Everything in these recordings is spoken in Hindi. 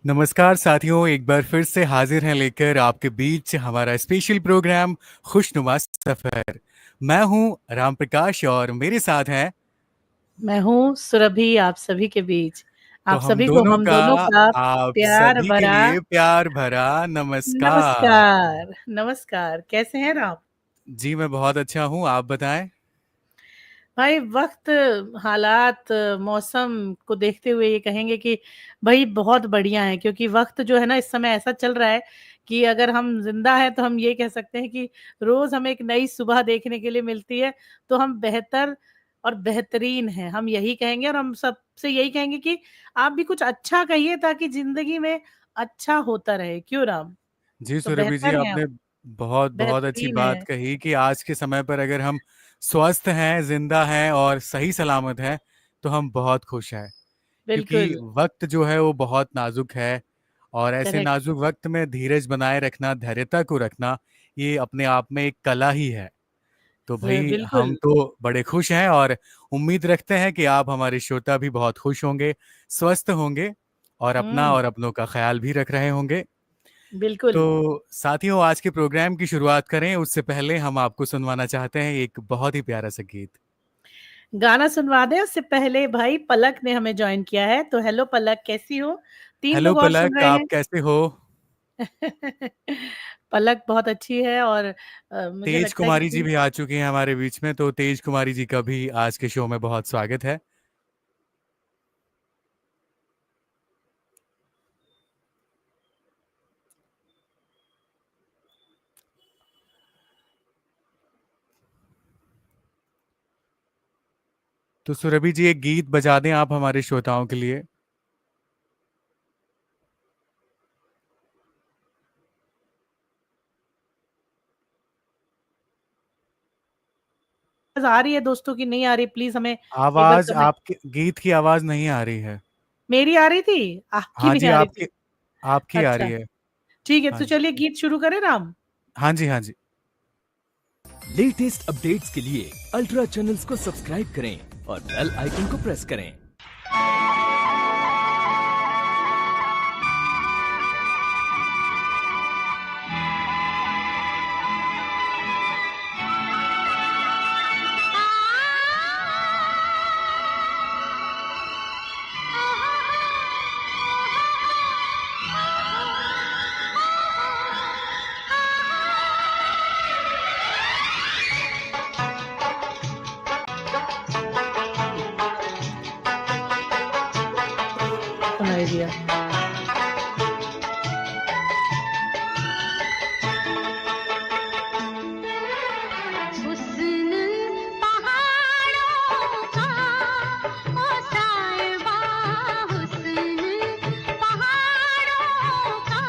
नमस्कार साथियों, एक बार फिर से हाजिर हैं लेकर आपके बीच हमारा स्पेशल प्रोग्राम खुशनुमा सफर। मैं हूं राम प्रकाश और मेरे साथ हैं। मैं हूँ सुरभि आप सभी के बीच। तो आप सभी को हम दोनों का आप प्यार सभी के भरा लिए प्यार भरा नमस्कार। नमस्कार। नमस्कार, कैसे हैं आप? जी मैं बहुत अच्छा हूं, आप बताएं। भाई वक़्त, हालात, मौसम को देखते हुए ये कहेंगे कि भई बहुत बढ़िया है, क्योंकि वक़्त जो है ना इस समय ऐसा चल रहा है कि अगर हम ज़िंदा हैं तो हम ये कह सकते हैं कि रोज़ हमें एक नई सुबह देखने के लिए मिलती है, तो हम बेहतर और बेहतरीन हैं, हम यही कहेंगे और हम सबसे यही कहेंगे कि आप भी कुछ अच्छा कहिए ताकि ज़िंदगी में अच्छा होता रहे। क्यों राम? जी तो सुरभि जी, बेहतर हैं आप, आपने बहुत बहुत अच्छी बेहतरीन बात हैं। कही कि आज के समय पर अगर हम स्वस्थ हैं, जिंदा हैं और सही सलामत हैं तो हम बहुत खुश हैं। क्योंकि बिल्कुल, वक्त जो है वो बहुत नाजुक है और ऐसे करेक्ट। नाजुक वक्त में धीरज बनाए रखना, धैर्यता को रखना, ये अपने आप में एक कला ही है। तो भाई हम बिल्कुल। तो बड़े खुश हैं और उम्मीद रखते हैं कि आप हमारे श्रोता भी बहुत खुश होंगे, स्वस्थ होंगे और अपना हुँ, और अपनों का ख्याल भी रख रहे होंगे। बिल्कुल। तो साथियों, आज के प्रोग्राम की शुरुआत करें उससे पहले हम आपको सुनवाना चाहते हैं एक बहुत ही प्यारा सा गीत। गाना सुनवा दें उससे पहले भाई पलक ने हमें जॉइन किया है, तो हेलो पलक कैसी हो? 3 हेलो लोग और सुन पलक, रहे आप हैं। कैसे हो? पलक बहुत अच्छी है और मुझे तेज लगता है कुमारी जी कि भी आ चुकी हैं हमारे बीच में, तो तेज कुमारी जी का भी आज के शो में बहुत स्वागत है। तो सुरभि जी, एक गीत बजा दें आप हमारे श्रोताओं के लिए। आवाज़ आ रही है दोस्तों की नहीं आ रही, प्लीज़ हमें एक बार आवाज कमेंट। आपके गीत की आवाज नहीं आ रही है। मेरी आ रही थी? आपकी हाँ नहीं जी, आ रही आपकी थी? आपकी आ रही अच्छा, है। ठीक है, हाँ तो जी, चलिए गीत शुरू करें राम? हाँ जी, हाँ जी। लेटेस्ट अपडेट्स के लिए अल्ट्रा चैनल्स को सब्सक्राइब करें और बेल आइकन को प्रेस करें। सुनाई दिया। हुस्न पहाड़ों का ओ साहिबा, हुस्न पहाड़ों का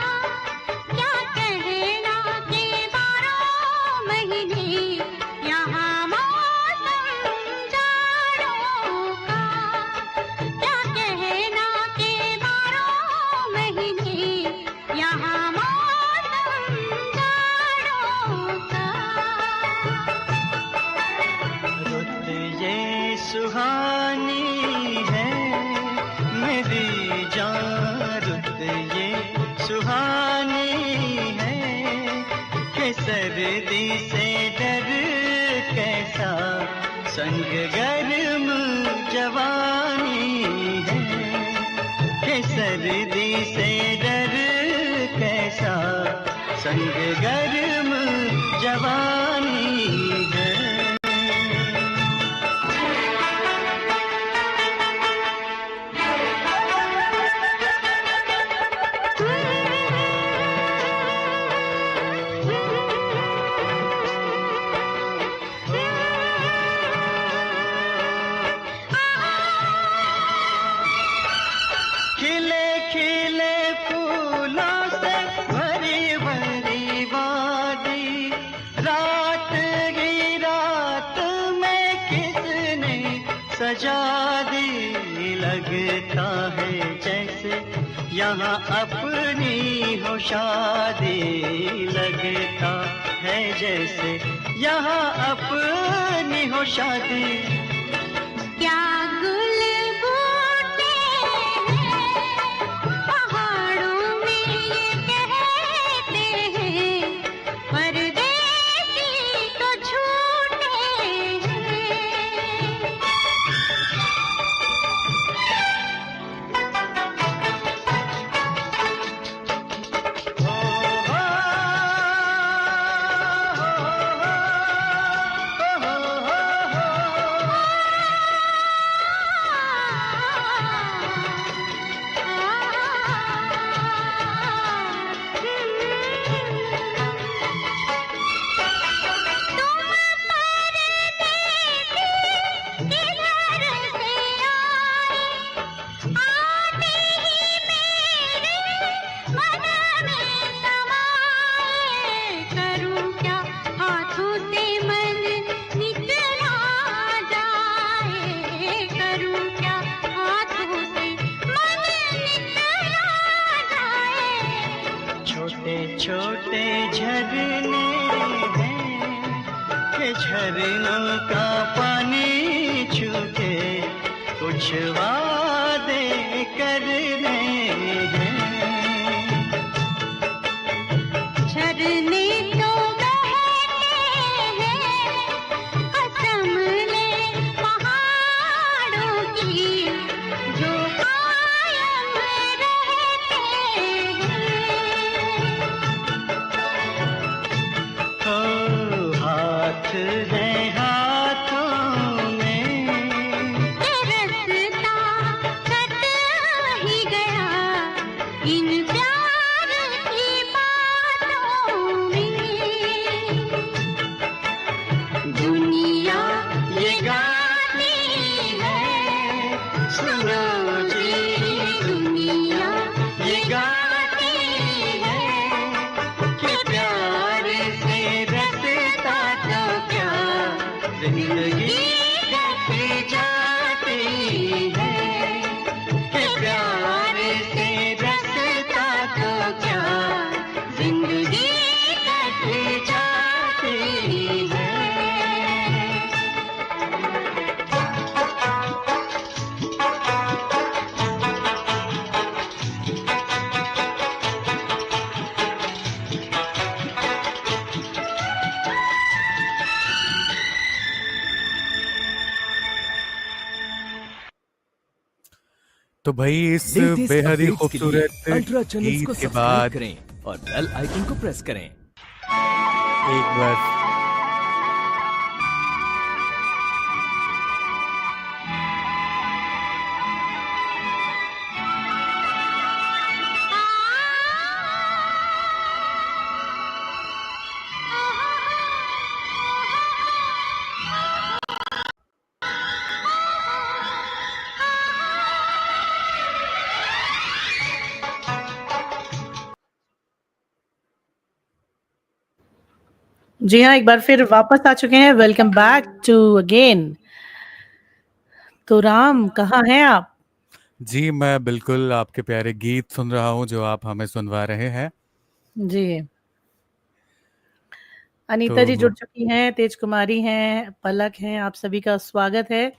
क्या कहना के 12 महीने यहाँ मौसम जाड़ों का, क्या कहना के 12 महीने यहाँ मौसम जाड़ों का। रुत ये सुहानी है मेरी जान, रुत ये सुहानी है कि सर्दी से डर कैसा, संग गर्म जवानी है कि सर्दी से डर कैसा, संग गर्म जवानी है। खिले खिले फूलों से भरी भरी वादी, रात ही रात में किसने सजा दी, लगता है जैसे यहाँ अपनी हो शादी, लगता है जैसे यहाँ अपनी हो शादी। क्या गुल बूटे हैं पहाड़ों झरनों का पानी छू के कुछ वादे करने हैं। झरने तो बहते हैं, कसम ले पहाड़ों की, जो कायम रहते हैं। ओ हाथ है हाथों में, रास्ता कट ही गया इन प्यार की बातों में। दुनिया ये गाती है, सुनो जी दुनिया ये गाती है, कि प्यार से रसता तो क्या जिंदगी कट जाती है, कि प्यार से रसता तो क्या जिंदगी कट जाती है। तो भाई इस लेटेस्ट बेहद ही अपडेट्स के लिए खूबसूरत अल्ट्रा चैनल्स को गीत के सब्सक्राइब बाद करें और बेल आइकन को प्रेस करें। एक बार जी हाँ, एक बार फिर वापस आ चुके हैं। Welcome back to again. तो राम, कहाँ हैं आप? जी मैं बिल्कुल आपके प्यारे गीत सुन रहा हूँ जो आप हमें सुनवा रहे हैं। जी, अनीता तो जी जुड़ चुकी हैं, तेज कुमारी हैं, पलक हैं, आप सभी का स्वागत है।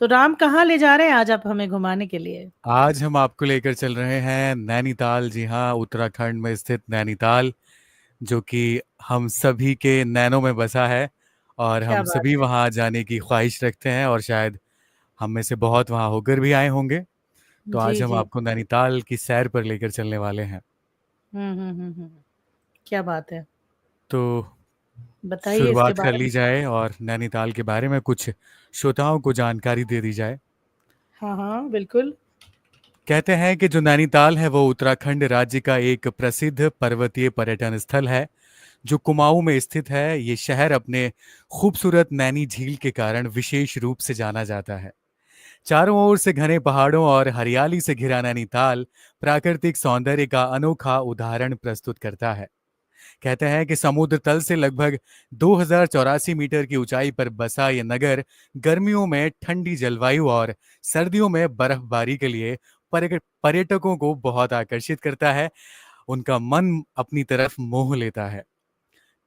तो राम, कहाँ ले जा रहे हैं आज आप हमें घुमाने के लिए? आज हम आपको लेकर चल रहे हैं नैनीताल। जी हाँ, उत्तराखंड में स्थित नैनीताल, जो कि हम सभी के नैनों में बसा है और क्या हम बात सभी है। वहाँ जाने की ख्वाहिश रखते हैं और शायद हम में से बहुत वहाँ होकर भी आए होंगे। तो जी, आज हम जी। आपको नैनीताल की सैर पर लेकर चलने वाले हैं। क्या बात है। तो बताइए इसके शुरुआत कर बारे ली में। जाए और नैनीताल के बारे में कुछ श्रोताओं को जानकारी दे दी जाए। हाँ, हाँ, बिल्कुल। कहते हैं कि जो नैनीताल है वो उत्तराखंड राज्य का एक प्रसिद्ध पर्वतीय पर्यटन स्थल है जो कुमाऊं में स्थित है। ये शहर अपने खूबसूरत नैनी झील के कारण विशेष रूप से जाना जाता है। चारों ओर से घने पहाड़ों और हरियाली से घिरा नैनीताल प्राकृतिक सौंदर्य का अनोखा उदाहरण प्रस्तुत करता है। कहते हैं कि समुद्र तल से लगभग 2084 मीटर की ऊंचाई पर बसा ये नगर गर्मियों में ठंडी जलवायु और सर्दियों में बर्फबारी के लिए पर्यटकों को बहुत आकर्षित करता है। उनका मन अपनी तरफ मोह लेता है।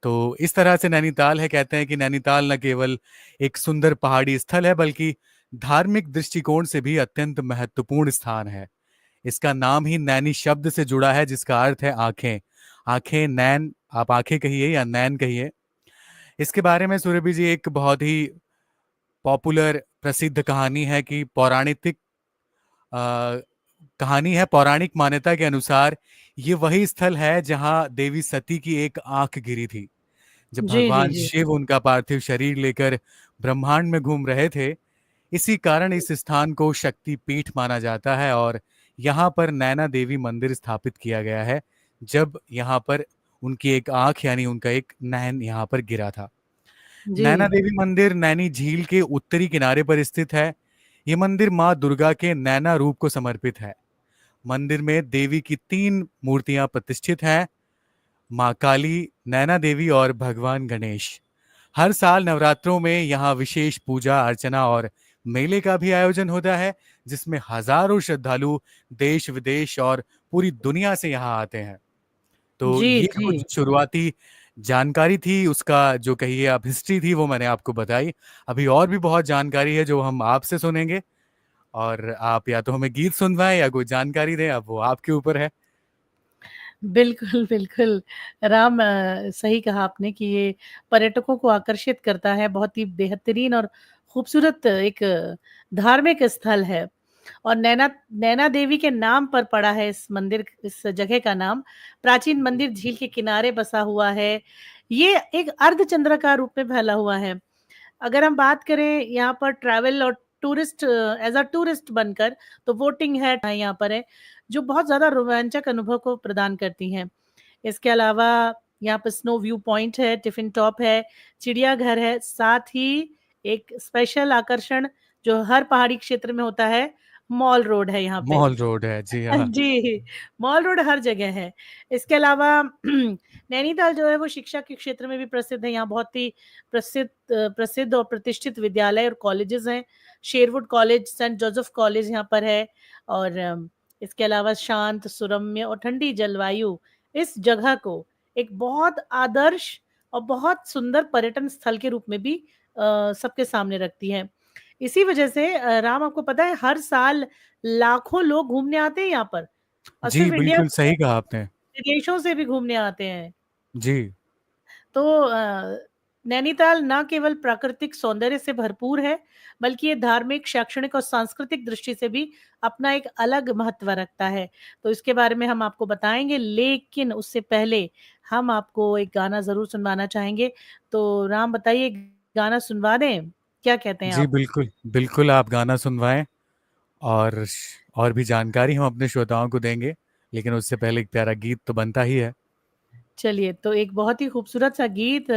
तो इस तरह से नैनीताल है। कहते हैं कि नैनीताल न केवल एक सुंदर पहाड़ी स्थल है बल्कि धार्मिक दृष्टिकोण से भी अत्यंत महत्वपूर्ण स्थान है। इसका नाम ही नैनी शब्द से जुड़ा है जिसका अर्थ है आंखें। आंखें, नैन, आप आंखें कहिए या नैन कहिए। इसके बारे में सूरभि जी एक बहुत ही पॉपुलर प्रसिद्ध कहानी है कि अ, कहानी है। पौराणिक मान्यता के अनुसार ये वही स्थल है जहां देवी सती की एक आंख गिरी थी जब जी, जी, भगवान जी। शिव उनका पार्थिव शरीर लेकर ब्रह्मांड में घूम रहे थे। इसी कारण इस स्थान को शक्ति पीठ माना जाता है और यहाँ पर नैना देवी मंदिर स्थापित किया गया है जब यहाँ पर उनकी एक आंख यानी उनका एक नैन यहाँ पर गिरा था। जी। नैना देवी मंदिर नैनी झील के उत्तरी किनारे पर स्थित है। ये मंदिर माँ दुर्गा के नैना रूप को समर्पित है। मंदिर में देवी की 3 मूर्तियां प्रतिष्ठित हैं, माँ काली, नैना देवी और भगवान गणेश। हर साल नवरात्रों में यहाँ विशेष पूजा अर्चना और मेले का भी आयोजन होता है जिसमें हजारों श्रद्धालु देश विदेश और पूरी दुनिया से यहाँ आते हैं। तो जी, ये जी। कुछ शुरुआती जानकारी थी उसका, जो कहिए आप हिस्ट्री थी, वो मैंने आपको बताई। अभी और भी बहुत जानकारी है जो हम आपसे सुनेंगे, और आप या तो हमें गीत सुनवाएं या कोई जानकारी दें, अब वो आपके ऊपर है। बिल्कुल, बिल्कुल। राम, सही कहा आपने कि ये पर्यटकों को आकर्षित करता है, बहुत ही बेहतरीन और खूबसूरत एक धार्मिक स्थल है। और नैना नैना देवी के नाम पर पड़ा है इस मंदिर, इस जगह का नाम। प्राचीन मंदिर झील के किनारे बसा हुआ है। ये एक अर्धचंद्राकार रूप में फैला हुआ है। अगर हम बात करें यहाँ पर ट्रैवल और टूरिस्ट, एज़ अ टूरिस्ट बनकर, तो वोटिंग है यहाँ पर है, जो बहुत ज़्यादा रोमांचक अनुभव को प्रदान करती हैं। इसके अलावा यहाँ पर स्नो व्यू पॉइंट है, टिफ़िन टॉप है, चिड़ियाघर है, साथ ही एक स्पेशल आकर्षण जो हर पहाड़ी क्षेत्र में होता है, मॉल रोड है यहाँ पे। मॉल रोड है, जी हाँ। जी, मॉल रोड हर जगह है। इसके अलावा नैनीताल जो है वो शिक्षा के क्षेत्र में भी प्रसिद्ध है। यहाँ बहुत ही प्रसिद्ध और प्रतिष्ठित विद्यालय और कॉलेजेस हैं। Sherwood college, saint Joseph college यहाँ पर है। और इसके अलावा शांत, सुरम्य और ठंडी जलवायु इस जगह को एक बहुत आदर्श और बहुत सुंदर पर्यटन स्थल के रूप में भी सबके सामने रखती है। इसी वजह से राम, आपको पता है हर साल लाखों लोग घूमने आते हैं यहाँ पर, और जी, सिर्फ इंडिया बिल्कुल से सही नहीं, कहा आपने। विदेशों से भी घूमने आते हैं। जी। तो नैनीताल ना केवल प्राकृतिक सौंदर्य से भरपूर है, बल्कि ये धार्मिक, शैक्षणिक और सांस्कृतिक दृष्टि से भी अपना एक अलग महत्व रखता है। तो इसके बारे में हम आपको बताएँगे, लेकिन उससे पहले हम आपको एक गाना ज़रूर सुनवाना चाहेंगे। तो राम, बताइए, गाना सुनवा दें? क्या कहते हैं जी, आप? बिल्कुल, बिल्कुल आप गाना सुनवाएँ, और भी जानकारी हम अपने श्रोताओं को देंगे, लेकिन उससे पहले एक प्यारा गीत तो बनता ही है। चलिए, तो एक बहुत ही खूबसूरत सा गीत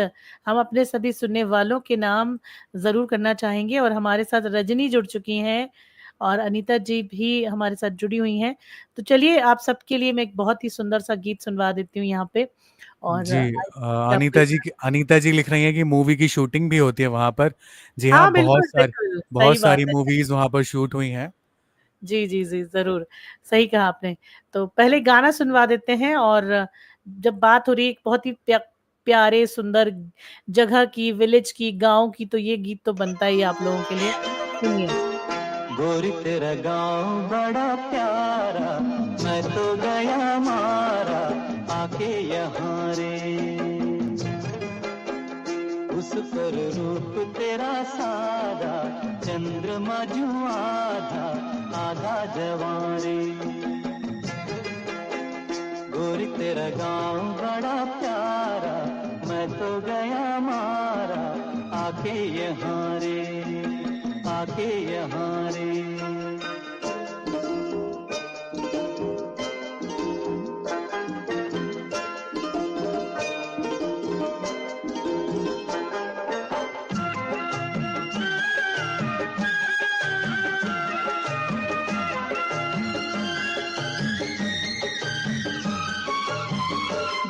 हम अपने सभी सुनने वालों के नाम ज़रूर करना चाहेंगे, और हमारे साथ रजनी जुड़ चुकी हैं और अनीता जी भी हमारे साथ जुड़ी हुई हैं। तो चलिए, आप सबके लिए मैं एक बहुत ही सुंदर सा गीत सुनवा देती हूँ यहाँ पे, और जी, आपको। अनीता जी लिख रही हैं कि मूवी की शूटिंग भी होती है वहाँ पर। जी हाँ, हाँ, बिल्कुल, बिल्कुल, सही बहुत बात सारी है। मूवीज़ वहाँ पर शूट हुई हैं। जी, जी, जी, ज़रूर, सही कहा आपने। तो पहले गाना सुनवा देते हैं, और जब बात हो रही है एक बहुत ही प्यारे, सुंदर जगह की, विलेज की, गाँव की, तो ये गीत तो बनता ही है आप लोगों के लिए। सुनिए। गोरी तेरा गांव बड़ा प्यारा, मैं तो गया मारा आके यहाँ रे। उस पर रूप तेरा सारा, चंद्रमा जो आधा आधा जवां रे। गोरी तेरा गांव बड़ा प्यारा, मैं तो गया मारा आके यहाँ रे, आके यहाँ रे।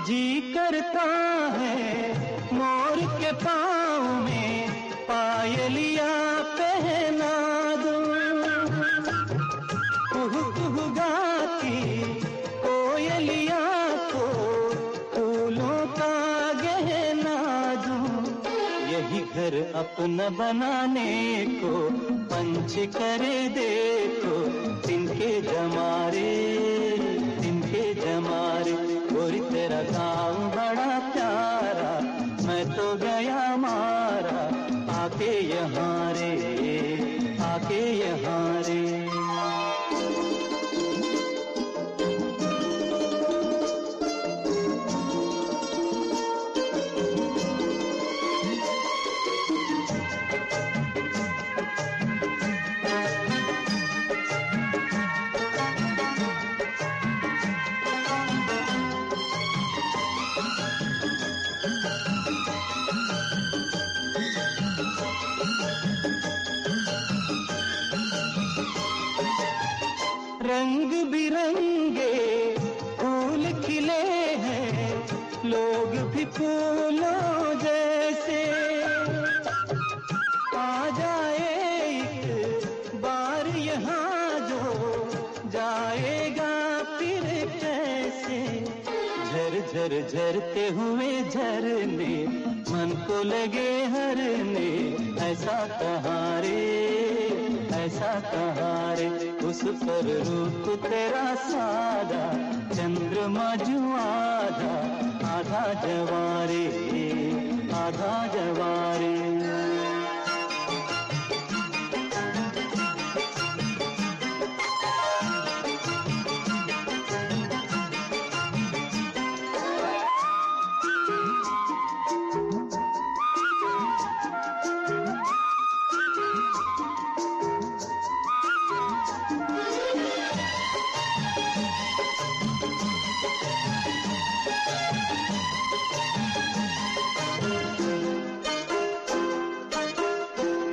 जी करता है मोर के पाँव में पायलिया पहना दूं, कुहू कुहू गाती कोयलिया को फूलों का गहना दूं। यही घर अपना बनाने को पंच करे देखो, तिनके जमारे, तिनके जमारे। गोरी तेरा गाँव बड़ा प्यारा, मैं तो गया मारा आके यहाँ रे, आके यहाँ रे। रंग बिरंगे फूल खिले हैं, लोग भी फूलों जैसे। आ जाए एक बार यहाँ जो, जाएगा फिर कैसे। झर झर झरते हुए झरने मन को लगे हरने, ऐसा कहाँ रे, ऐसा कहाँ रे। उस पर रूप तेरा सादा, चंद्रमा जो आधा, आधा जवारे, आधा जवारे।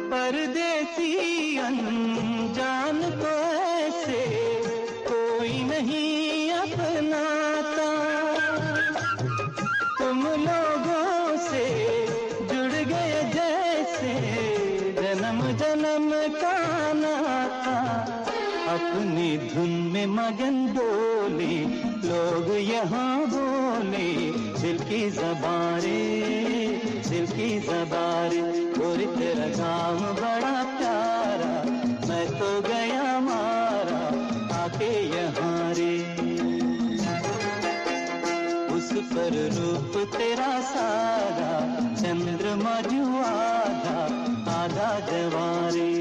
परदेसी अनजान को ऐसे कोई नहीं अपनाता, तुम लोगों से जुड़ गए जैसे जन्म जन्म का नाता। अपनी धुन में मगन बोले लोग यहाँ बोले, दिल की ज़बारे, दिल की ज़बारे। गोरी तेरा गाँव बड़ा प्यारा, मैं तो गया मारा आके यहाँ रे। उस पर रूप तेरा सादा, चंद्रमा जो आधा, आधा जवारे।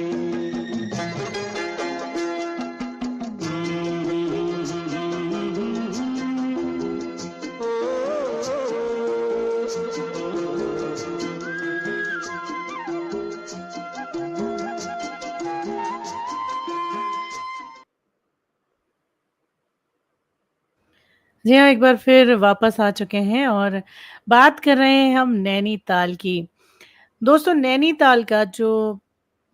जी हाँ, एक बार फिर वापस आ चुके हैं और बात कर रहे हैं हम नैनीताल की। दोस्तों, नैनीताल का जो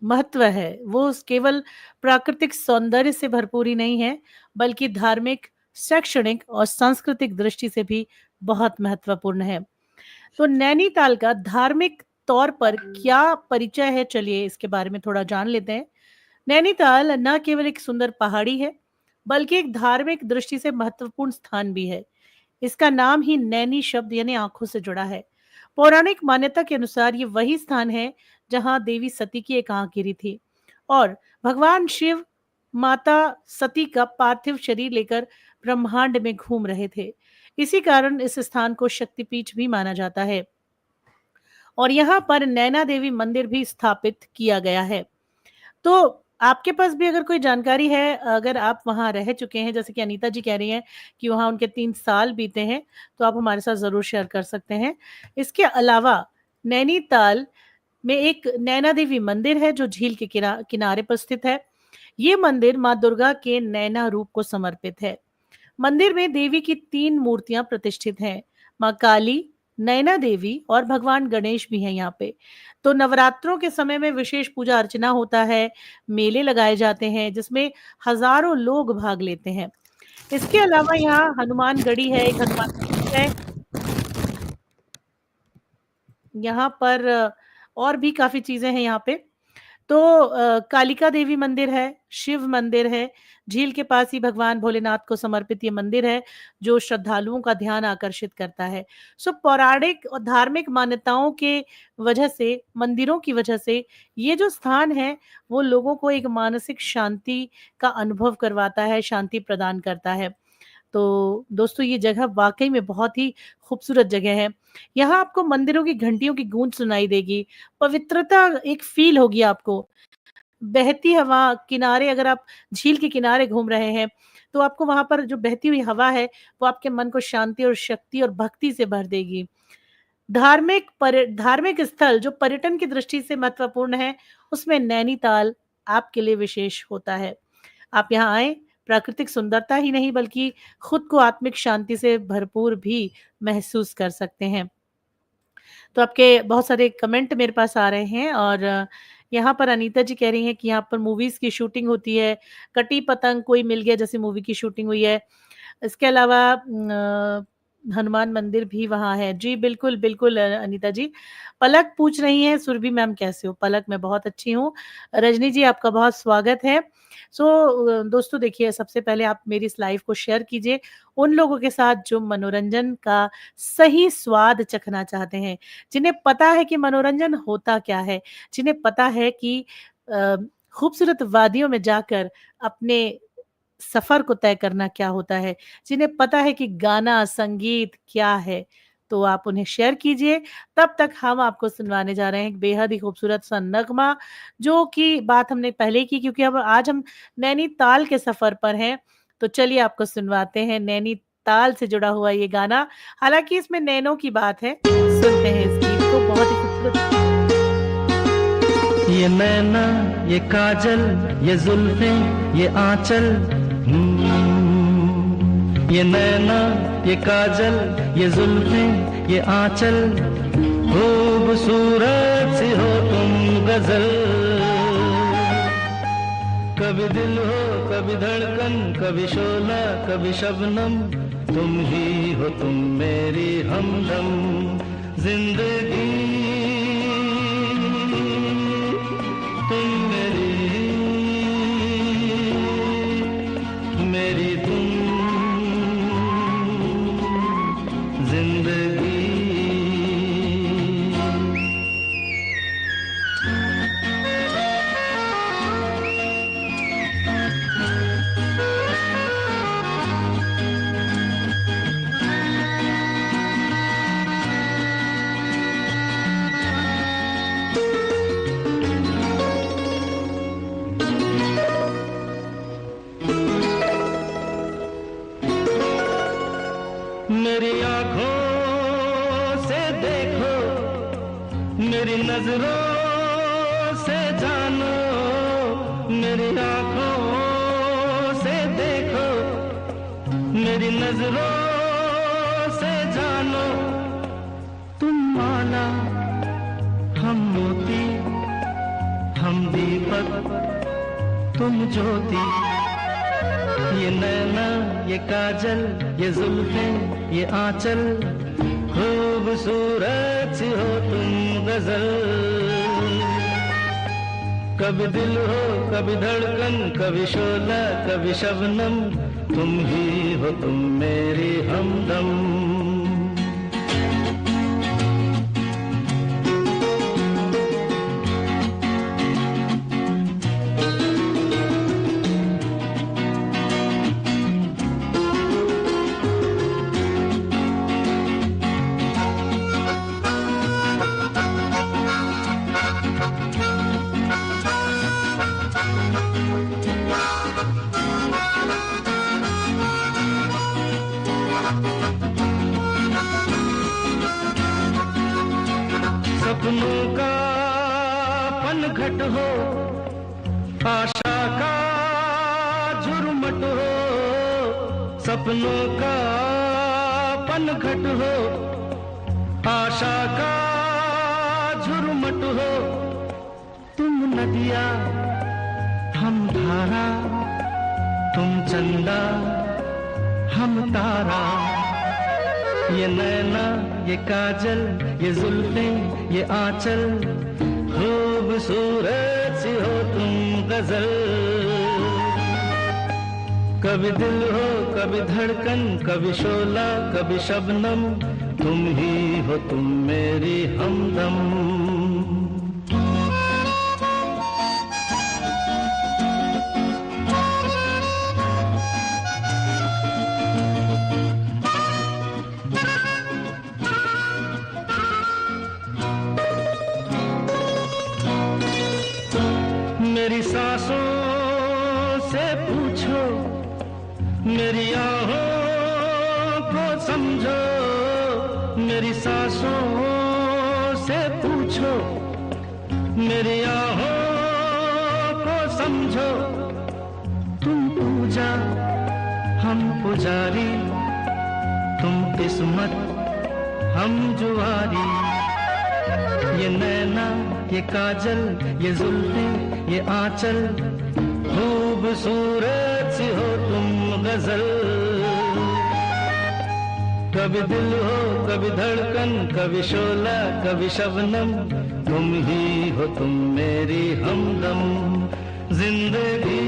महत्व है वो केवल प्राकृतिक सौंदर्य से भरपूर ही नहीं है, बल्कि धार्मिक, शैक्षणिक और सांस्कृतिक दृष्टि से भी बहुत महत्वपूर्ण है। तो नैनीताल का धार्मिक तौर पर क्या परिचय है, चलिए इसके बारे में थोड़ा जान लेते हैं। नैनीताल न केवल एक सुंदर पहाड़ी है, बल्कि एक धार्मिक दृष्टि से महत्वपूर्ण स्थान भी है। इसका नाम ही नैनी शब्द यानी आंखों से जुड़ा है। पौराणिक मान्यता के अनुसार ये वही स्थान है जहां देवी सती की एक आंख गिरी थी और भगवान शिव माता सती का पार्थिव शरीर लेकर ब्रह्मांड में घूम रहे थे। इसी कारण इस स्थान को शक्तिपीठ भी माना जाता है और यहाँ पर नैना देवी मंदिर भी स्थापित किया गया है। तो आपके पास भी अगर कोई जानकारी है, अगर आप वहाँ रह चुके हैं, जैसे कि अनीता जी कह रही हैं कि वहाँ उनके 3 साल बीते हैं, तो आप हमारे साथ ज़रूर शेयर कर सकते हैं। इसके अलावा नैनीताल में एक नैना देवी मंदिर है जो झील के किनारे पर स्थित है। ये मंदिर माँ दुर्गा के नैना रूप को समर्पित है। मंदिर में देवी की 3 मूर्तियां प्रतिष्ठित हैं, माँ काली, नैना देवी और भगवान गणेश भी हैं यहाँ पे। तो नवरात्रों के समय में विशेष पूजा अर्चना होता है, मेले लगाए जाते हैं जिसमें हजारों लोग भाग लेते हैं। इसके अलावा यहाँ हनुमान गढ़ी है, एक हनुमान मंदिर है। यहाँ पर और भी काफी चीजें हैं यहाँ पे। तो कालिका देवी मंदिर है, शिव मंदिर है, झील के पास ही भगवान भोलेनाथ को समर्पित ये मंदिर है जो श्रद्धालुओं का ध्यान आकर्षित करता है। सो पौराणिक और धार्मिक मान्यताओं के वजह से, मंदिरों की वजह से ये जो स्थान है वो लोगों को एक मानसिक शांति का अनुभव करवाता है, शांति प्रदान करता है। तो दोस्तों, ये जगह वाकई में बहुत ही खूबसूरत जगह है। यहाँ आपको मंदिरों की घंटियों की गूंज सुनाई देगी, पवित्रता एक फील होगी आपको। बहती हवा किनारे, अगर आप झील के किनारे घूम रहे हैं तो आपको वहां पर जो बहती हुई हवा है वो आपके मन को शांति और शक्ति और भक्ति से भर देगी। धार्मिक स्थल जो पर्यटन की दृष्टि से महत्वपूर्ण है, उसमें नैनीताल आपके लिए विशेष होता है। आप यहाँ आए, प्राकृतिक सुंदरता ही नहीं बल्कि खुद को आत्मिक शांति से भरपूर भी महसूस कर सकते हैं। तो आपके बहुत सारे कमेंट मेरे पास आ रहे हैं और यहाँ पर अनीता जी कह रही हैं कि यहाँ पर मूवीज की शूटिंग होती है, कटी पतंग कोई मिल गया जैसी मूवी की शूटिंग हुई है। इसके अलावा हनुमान मंदिर भी वहाँ है। जी बिल्कुल बिल्कुल अनीता जी। पलक पूछ रही हैं, सुरभि मैम कैसे हो? पलक मैं बहुत अच्छी हूँ। रजनी जी आपका बहुत स्वागत है। दोस्तों देखिए, सबसे पहले आप मेरी इस लाइव को शेयर कीजिए उन लोगों के साथ जो मनोरंजन का सही स्वाद चखना चाहते हैं, जिन्हें पता है कि मनोरंजन होता क्या है, जिन्हें पता है कि अ, खूबसूरत वादियों में जाकर अपने सफ़र को तय करना क्या होता है, जिन्हें पता है कि गाना, संगीत क्या है, तो आप उन्हें शेयर कीजिए। तब तक हम आपको सुनवाने जा रहे हैं एक बेहद ही खूबसूरत सा नगमा, जो कि बात हमने पहले ही की, क्योंकि अब आज हम नैनीताल के सफ़र पर हैं, तो चलिए आपको सुनवाते हैं नैनीताल से जुड़ा हुआ ये गाना। हालाँकि इसमें नैनों की बात है, सुनते हैं इस गीत को, बहुत ही खूबसूरत। ये नैना, ये काजल, ये जुल्फें, ये आंचल, ये नैना, ये काजल, ये जुल्फें, ये आंचल, खूबसूरत सी हो तुम गजल। कभी दिल हो, कभी धड़कन, कभी शोला, कभी शबनम, तुम ही हो तुम मेरी हमदम। जिंदगी तुम मेरी तुम जिंदगी। मेरी आंखों से देखो, मेरी नजरों से जानो, मेरी आंखों से देखो, मेरी नजरों से जानो, तुम माला, हम मोती, हम दीपक, तुम ज्योति। ये नैना, ये काजल, ये जुल्फें, ये आंचल, खूबसूरत सी हो तुम गजल। कभी दिल हो, कभी धड़कन, कभी शोला, कभी शबनम, तुम ही हो तुम मेरी हमदम। सपनों का पनघट हो, आशा का झुरमुट हो, सपनों का पनघट हो, आशा का झुरमुट हो। तुम नदिया, हम धारा, तुम चंदा, हम तारा। ये नैना, ये काजल, ये जुल्फें, ये आंचल, खूबसूरत सी हो तुम गजल। कभी दिल हो, कभी धड़कन, कभी शोला, कभी शबनम, तुम ही हो तुम मेरी हमदम। मेरी सांसों से पूछो, मेरी आहों को समझो, मेरी सांसों से पूछो, मेरी आहों को समझो। तुम पूजा, हम पुजारी, तुम किस्मत, हम जुआरी। ये नैना, ये काजल, ये जुल्फें, ये आंचल, खूबसूरत सी हो तुम गजल। कभी दिल हो, कभी धड़कन, कभी शोला, कभी शबनम, तुम ही हो तुम मेरी हमदम। जिंदगी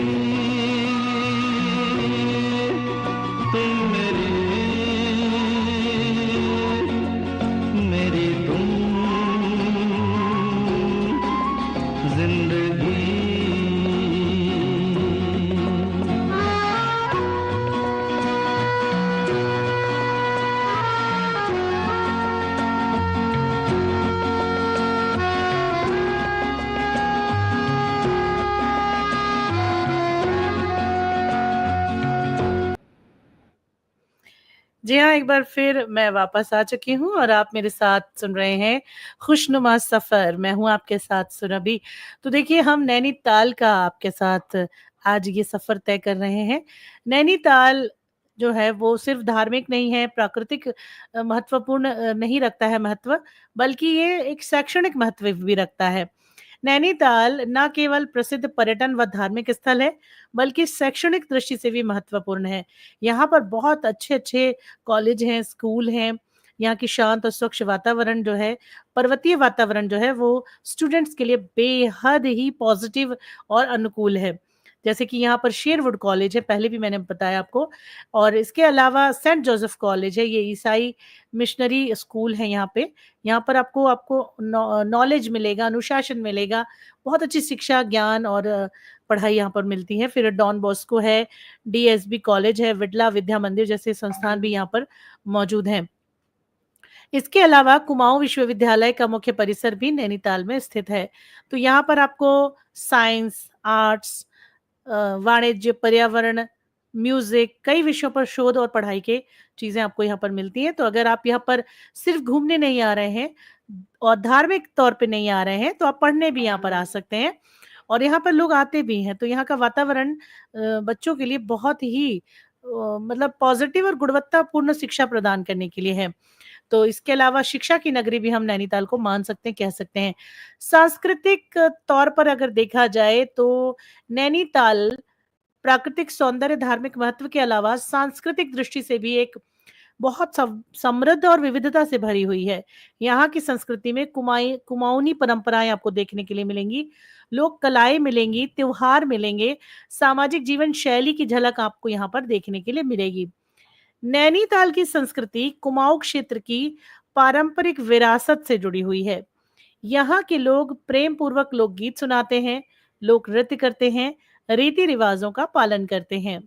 जी हाँ, एक बार फिर मैं वापस आ चुकी हूँ और आप मेरे साथ सुन रहे हैं खुशनुमा सफ़र। मैं हूँ आपके साथ सुरभि। तो देखिए हम नैनीताल का आपके साथ आज ये सफ़र तय कर रहे हैं। नैनीताल जो है वो सिर्फ़ धार्मिक नहीं है, प्राकृतिक महत्वपूर्ण नहीं रखता है महत्व, बल्कि ये एक शैक्षणिक महत्व भी रखता है। नैनीताल न केवल प्रसिद्ध पर्यटन व धार्मिक स्थल है, बल्कि शैक्षणिक दृष्टि से भी महत्वपूर्ण है। यहाँ पर बहुत अच्छे-अच्छे कॉलेज हैं, स्कूल हैं, यहाँ की शांत और स्वच्छ वातावरण जो है, पर्वतीय वातावरण जो है वो स्टूडेंट्स के लिए बेहद ही पॉज़िटिव और अनुकूल है। जैसे कि यहाँ पर शेरवुड कॉलेज है, पहले भी मैंने बताया आपको, और इसके अलावा सेंट जोसेफ कॉलेज है, ये ईसाई मिशनरी स्कूल है यहाँ पे। यहाँ पर आपको आपको नॉलेज मिलेगा, अनुशासन मिलेगा, बहुत अच्छी शिक्षा, ज्ञान और पढ़ाई यहाँ पर मिलती है। फिर डॉन बॉस्को है, डीएसबी कॉलेज है, विडला विद्या मंदिर जैसे संस्थान भी यहाँ पर मौजूद हैं। इसके अलावा कुमाऊं विश्वविद्यालय का मुख्य परिसर भी नैनीताल में स्थित है। तो यहाँ पर आपको साइंस, आर्ट्स, वाणिज्य, पर्यावरण, म्यूजिक, कई विषयों पर शोध और पढ़ाई के चीजें आपको यहाँ पर मिलती हैं। तो अगर आप यहाँ पर सिर्फ घूमने नहीं आ रहे हैं और धार्मिक तौर पे नहीं आ रहे हैं, तो आप पढ़ने भी यहाँ पर आ सकते हैं और यहाँ पर लोग आते भी हैं। तो यहाँ का वातावरण बच्चों के लिए बहुत ही मतलब पॉजिटिव और गुणवत्तापूर्ण शिक्षा प्रदान करने के लिए है। तो इसके अलावा शिक्षा की नगरी भी हम नैनीताल को मान सकते हैं, कह सकते हैं। सांस्कृतिक तौर पर अगर देखा जाए तो नैनीताल प्राकृतिक सौंदर्य, धार्मिक महत्व के अलावा सांस्कृतिक दृष्टि से भी एक बहुत समृद्ध और विविधता से भरी हुई है। यहाँ की संस्कृति में कुमाऊनी परंपराएं आपको देखने के लिए मिलेंगी, लोक कलाएं मिलेंगी, त्योहार मिलेंगे, सामाजिक जीवन शैली की झलक आपको यहाँ पर देखने के लिए मिलेगी। नैनीताल की संस्कृति कुमाऊं क्षेत्र की पारंपरिक विरासत से जुड़ी हुई है। यहाँ के लोग प्रेम पूर्वक लोकगीत सुनाते हैं, लोक नृत्य करते हैं, रीति रिवाजों का पालन करते हैं।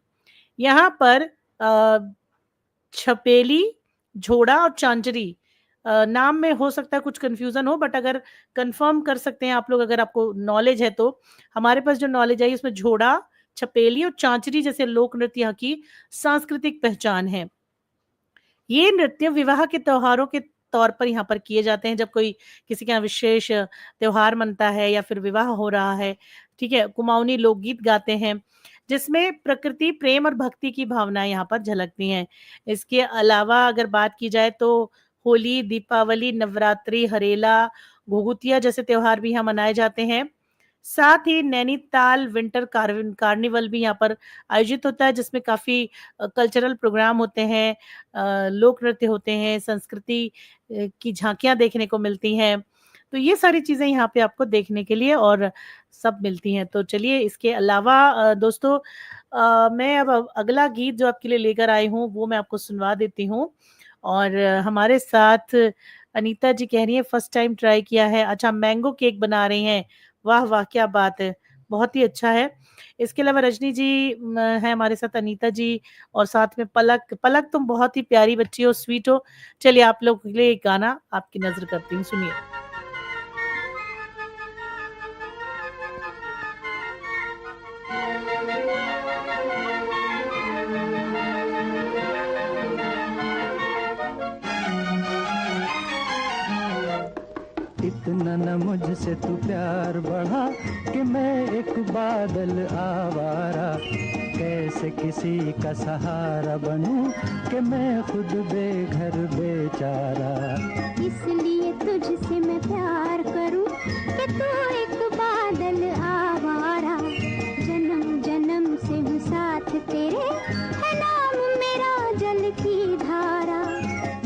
यहाँ पर छपेली, झोड़ा और चांचरी नाम में हो सकता है कुछ कंफ्यूजन हो, बट अगर कंफर्म कर सकते हैं आप लोग, अगर आपको नॉलेज है तो। हमारे पास जो नॉलेज आई उसमें झोड़ा, छपेली और चांचरी जैसे लोक नृत्य यहाँ की सांस्कृतिक पहचान है। ये नृत्य विवाह के त्योहारों के तौर पर यहाँ पर किए जाते हैं, जब कोई किसी का विशेष त्योहार मनता है या फिर विवाह हो रहा है, ठीक है। कुमाऊनी लोकगीत गाते हैं जिसमें प्रकृति, प्रेम और भक्ति की भावनाएं यहाँ पर झलकती हैं। इसके अलावा अगर बात की जाए तो होली, दीपावली, नवरात्रि, हरेला, घुघुतिया जैसे त्योहार भी यहाँ मनाए जाते हैं। साथ ही नैनीताल विंटर कार्निवल भी यहाँ पर आयोजित होता है, जिसमें काफी कल्चरल प्रोग्राम होते हैं, लोक नृत्य होते हैं, संस्कृति की झांकियां देखने को मिलती हैं। तो ये सारी चीजें यहाँ पे आपको देखने के लिए और सब मिलती हैं। तो चलिए इसके अलावा दोस्तों मैं अब अगला गीत जो आपके लिए लेकर आई हूँ वो मैं आपको सुनवा देती हूँ। और हमारे साथ अनीता जी कह रही है फर्स्ट टाइम ट्राई किया है, अच्छा मैंगो केक बना रही हैं, वाह वाह क्या बात है, बहुत ही अच्छा है। इसके अलावा रजनी जी है हमारे साथ, अनीता जी और साथ में पलक। पलक तुम बहुत ही प्यारी बच्ची हो, स्वीट हो। चलिए आप लोग के लिए एक गाना आपकी नजर करती हूँ, सुनिए। इतना न मुझसे तू प्यार बढ़ा कि मैं एक बादल आवारा, कैसे किसी का सहारा बनूं कि मैं खुद बेघर बेचारा। इसलिए तुझसे मैं प्यार करूं कि तू एक बादल आवारा, जन्म जन्म से हूँ साथ तेरे, है नाम मेरा जल की धारा।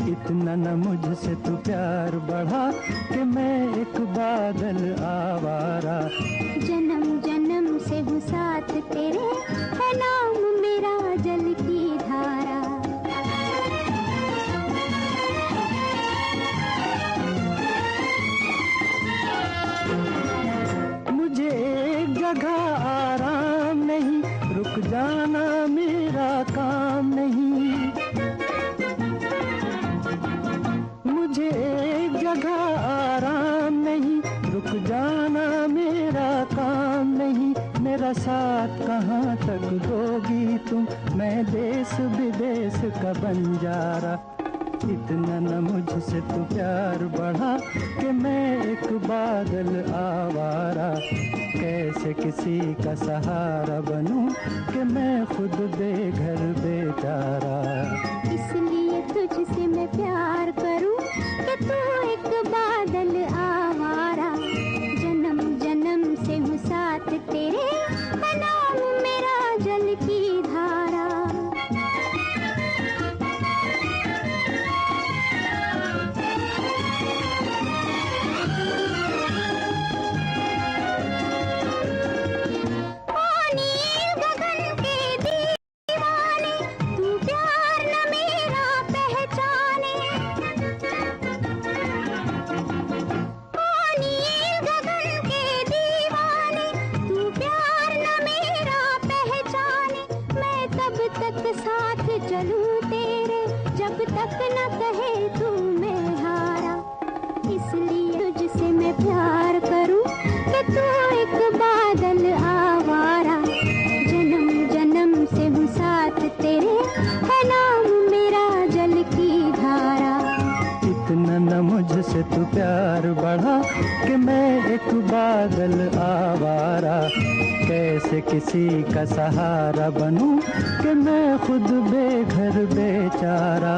इतना न मुझसे तू प्यार बढ़ा कि मैं एक बादल आवारा, जन्म जन्म से हूँ साथ तेरे, है नाम मेरा जल की धारा। मुझे एक जगह आराम नहीं, रुक जाना मेरा काम नहीं। मुझे एक जगह आराम नहीं, रुक जाना मेरा काम नहीं। मेरा साथ कहाँ तक दोगी तुम, मैं देश विदेश का बंजारा। इतना न मुझसे तू प्यार बढ़ा कि मैं एक बादल आवारा। कैसे किसी का सहारा बनूं कि मैं खुद बेघर बेचारा। इसलिए तुझसे मैं प्यार करूं कि तू एक बादल आवारा। जन्म जन्म से हूँ साथ तेरे, है नाम मेरा जल की धारा। साथ चलूं तेरे जब तक न कहे तू मैं हारा। इसलिए तुझसे मैं प्यार करूं कि तू एक बादल आवारा। जन्म जन्म से हूँ साथ तेरे, है नाम मेरा जल की धारा। इतना न मुझसे तू प्यार बढ़ा कि मैं एक बादल आवारा। कैसे किसी का सहारा बनूं कि मैं खुद बेघर बेचारा।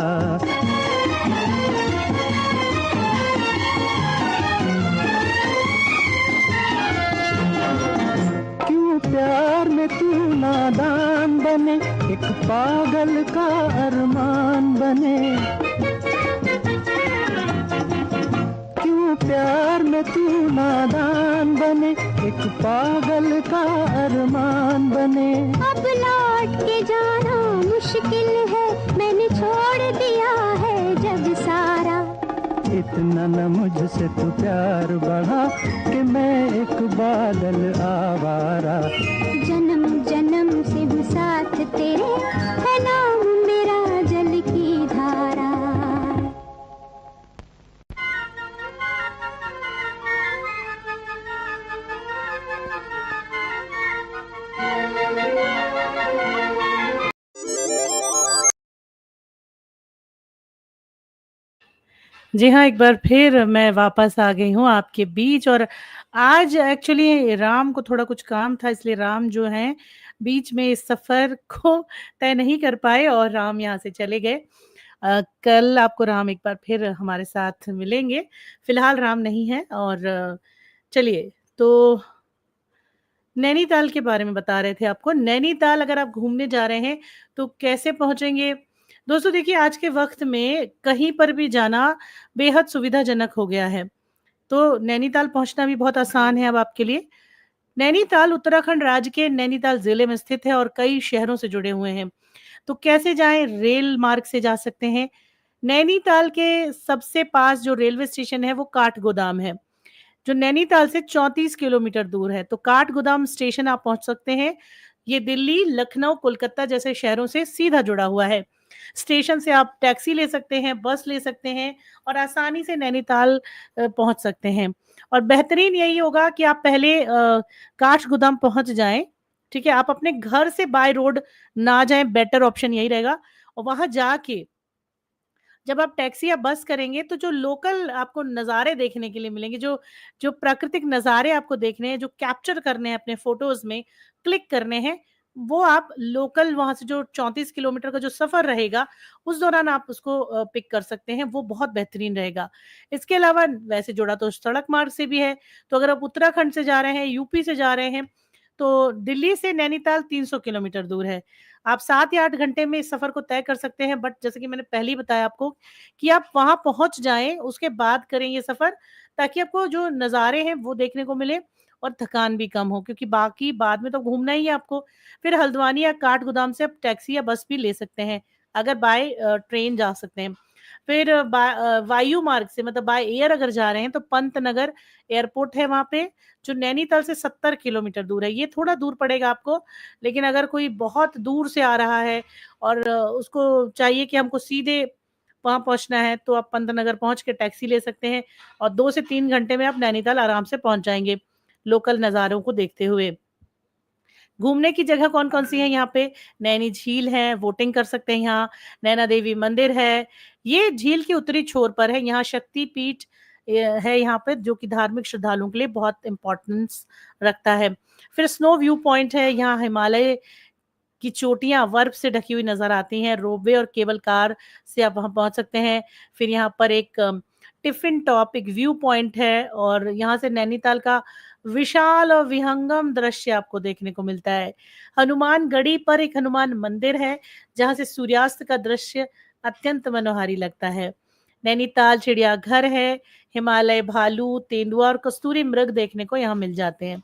क्यों प्यार में तू नादान बने, एक पागल का अरमान बने। क्यों प्यार में तू नादान बने, एक पागल का अरमान बने। अब लौट के जाना मुश्किल है, मैंने छोड़ दिया है जग सारा। इतना न मुझसे तू प्यार बढ़ा कि मैं एक बादल आवारा। जन्म जन्म से हूँ साथ तेरे, है नाम मेरा जल की धारा। जी हाँ, एक बार फिर मैं वापस आ गई हूँ आपके बीच। और आज एक्चुअली राम को थोड़ा कुछ काम था, इसलिए राम जो हैं बीच में इस सफ़र को तय नहीं कर पाए और राम यहाँ से चले गए। कल आपको राम एक बार फिर हमारे साथ मिलेंगे। फ़िलहाल राम नहीं है। और चलिए, तो नैनीताल के बारे में बता रहे थे आपको। नैनीताल अगर आप घूमने जा रहे हैं तो कैसे पहुँचेंगे? दोस्तों देखिए, आज के वक़्त में कहीं पर भी जाना बेहद सुविधाजनक हो गया है। तो नैनीताल पहुँचना भी बहुत आसान है अब आपके लिए। नैनीताल उत्तराखंड राज्य के नैनीताल ज़िले में स्थित है और कई शहरों से जुड़े हुए हैं। तो कैसे जाएँ? रेल मार्ग से जा सकते हैं। नैनीताल के सबसे पास जो रेलवे स्टेशन है वो काठगोदाम है, जो नैनीताल से 34 किलोमीटर दूर है। तो काठगोदाम स्टेशन आप पहुंच सकते हैं। ये दिल्ली, लखनऊ, कोलकाता जैसे शहरों से सीधा जुड़ा हुआ है। स्टेशन से आप टैक्सी ले सकते हैं, बस ले सकते हैं और आसानी से नैनीताल पहुंच सकते हैं। और बेहतरीन यही होगा कि आप पहले काठगोदाम पहुंच जाएं। ठीक है, आप अपने घर से बाय रोड ना जाएं, बेटर ऑप्शन यही रहेगा। और वहां जाके जब आप टैक्सी या बस करेंगे तो जो लोकल आपको नज़ारे देखने के लिए मिलेंगे, जो जो प्राकृतिक नज़ारे आपको देखने हैं, जो कैप्चर करने हैं, अपने फ़ोटोज़ में क्लिक करने हैं, वो आप लोकल वहाँ से जो 34 किलोमीटर का जो सफ़र रहेगा, उस दौरान आप उसको पिक कर सकते हैं, वो बहुत बेहतरीन रहेगा। इसके अलावा वैसे जुड़ा तो सड़क मार्ग से भी है। तो अगर आप उत्तराखंड से जा रहे हैं, यूपी से जा रहे हैं, तो दिल्ली से नैनीताल 300 किलोमीटर दूर है। आप 7 या 8 घंटे में इस सफ़र को तय कर सकते हैं। बट जैसे कि मैंने पहले ही बताया आपको कि आप वहाँ पहुँच जाएँ, उसके बाद करें ये सफ़र, ताकि आपको जो नज़ारे हैं वो देखने को मिले और थकान भी कम हो, क्योंकि बाकी बाद में तो घूमना ही है आपको। फिर हल्द्वानी या काठगोदाम से आप टैक्सी या बस भी ले सकते हैं, अगर बाय ट्रेन जा सकते हैं। फिर वायु मार्ग से, मतलब बाय एयर अगर जा रहे हैं, तो पंतनगर एयरपोर्ट है वहाँ पे, जो नैनीताल से 70 किलोमीटर दूर है। ये थोड़ा दूर पड़ेगा आपको, लेकिन अगर कोई बहुत दूर से आ रहा है और उसको चाहिए कि हमको सीधे वहाँ पहुँचना है, तो आप पंतनगर पहुँच के टैक्सी ले सकते हैं और 2 से 3 घंटे में आप नैनीताल आराम से पहुँच जाएँगे, लोकल नज़ारों को देखते हुए। घूमने की जगह कौन-कौन सी है यहाँ पे? नैनी झील है, वोटिंग कर सकते हैं यहाँ, नैना देवी मंदिर है, ये झील के उत्तरी छोर पर है, यहाँ शक्तिपीठ है यहाँ पे जो कि धार्मिक श्रद्धालुओं के लिए बहुत इम्पोर्टेंस रखता है। फिर स्नो व्यू पॉइंट है, यहाँ हिमालय की चोटियाँ बर्फ से ढकी हुई नज़र आती हैं, रोपवे और केबल कार से आप वहाँ पहुँच सकते हैं। फिर यहाँ पर एक टिफ़िन टॉप एक व्यू पॉइंट है और यहाँ से नैनीताल का विशाल और विहंगम दृश्य आपको देखने को मिलता है। हनुमानगढ़ी पर एक हनुमान मंदिर है, जहाँ से सूर्यास्त का दृश्य अत्यंत मनोहारी लगता है। नैनीताल चिड़ियाघर है, हिमालय भालू, तेंदुआ और कस्तूरी मृग देखने को यहाँ मिल जाते हैं।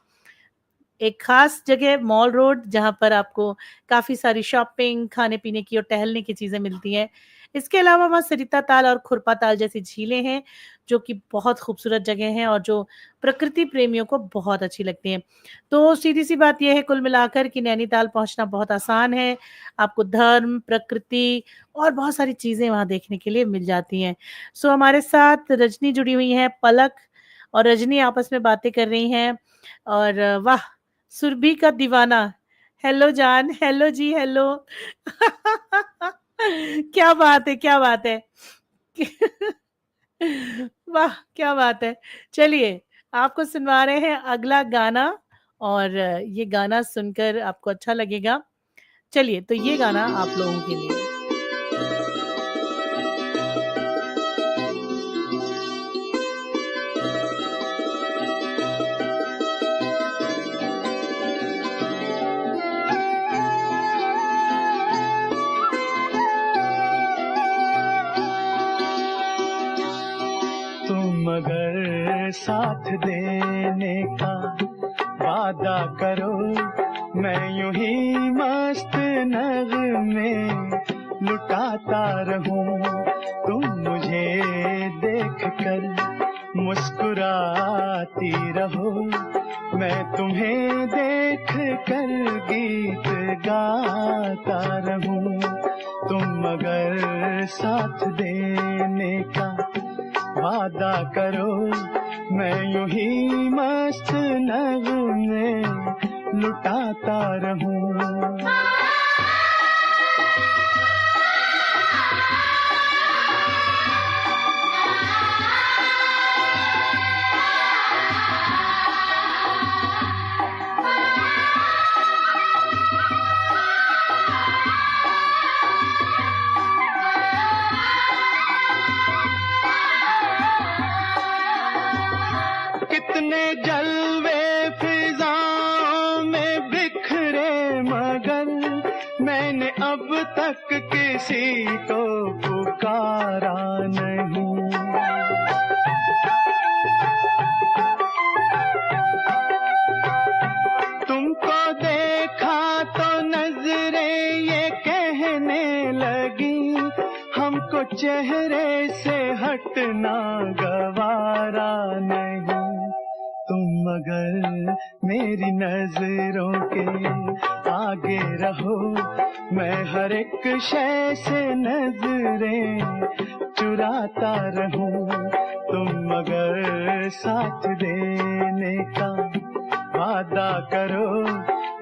एक खास जगह मॉल रोड जहाँ पर आपको काफ़ी सारी शॉपिंग, खाने-पीने की और टहलने की चीज़ें मिलती हैं। इसके अलावा वहाँ सरिता ताल और खुरपा ताल जैसी झीलें हैं, जो कि बहुत खूबसूरत जगह हैं और जो प्रकृति प्रेमियों को बहुत अच्छी लगती हैं। तो सीधी-सी बात ये है कुल मिलाकर कि नैनीताल पहुँचना बहुत आसान है। आपको धर्म, प्रकृति और बहुत सारी चीज़ें वहाँ देखने के लिए मिल जाती हैं। सो हमारे साथ रजनी जुड़ी हुई हैं, पलक और रजनी आपस में बातें कर रही हैं और वाह! सुरभि का दीवाना। हेलो जान, हेलो जी, हेलो। क्या बात है, क्या बात है। वाह! क्या बात है। चलिए, आपको सुनवा रहे हैं अगला गाना और ये गाना सुनकर आपको अच्छा लगेगा। चलिए, तो ये गाना आप लोगों के लिए। तुम अगर साथ देने का वादा करो, मैं यूं ही मस्त नगमे लुटाता रहूं। तुम मुझे देख कर मुस्कुराती रहो, मैं तुम्हें देख कर गीत गाता रहूं। तुम अगर साथ देने का वादा करो, मैं यूं ही मस्त नगमे लुटाता रहूं। कितने जलवे फिजाओं में बिखरे, मगर मैंने अब तक किसी को पुकारा नहीं। तुमको देखा तो नजरें ये कहने लगी, हमको चेहरे से हटना गवारा नहीं। तुम अगर मेरी नजरों के आगे रहो, मैं हर एक शय से नजरें चुराता रहूं। तुम अगर साथ देने का वादा करो,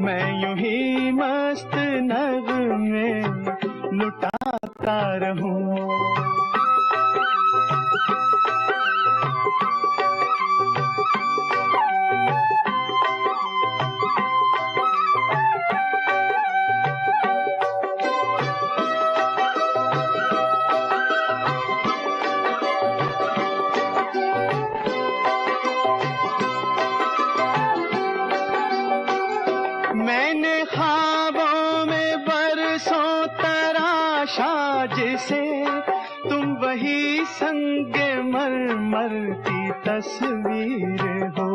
मैं यूं ही मस्त नगमे लुटाता रहूं। मैंने ख्वाबों में बरसों तराशा जिसे, तुम वही संगे मरमर की तस्वीर हो।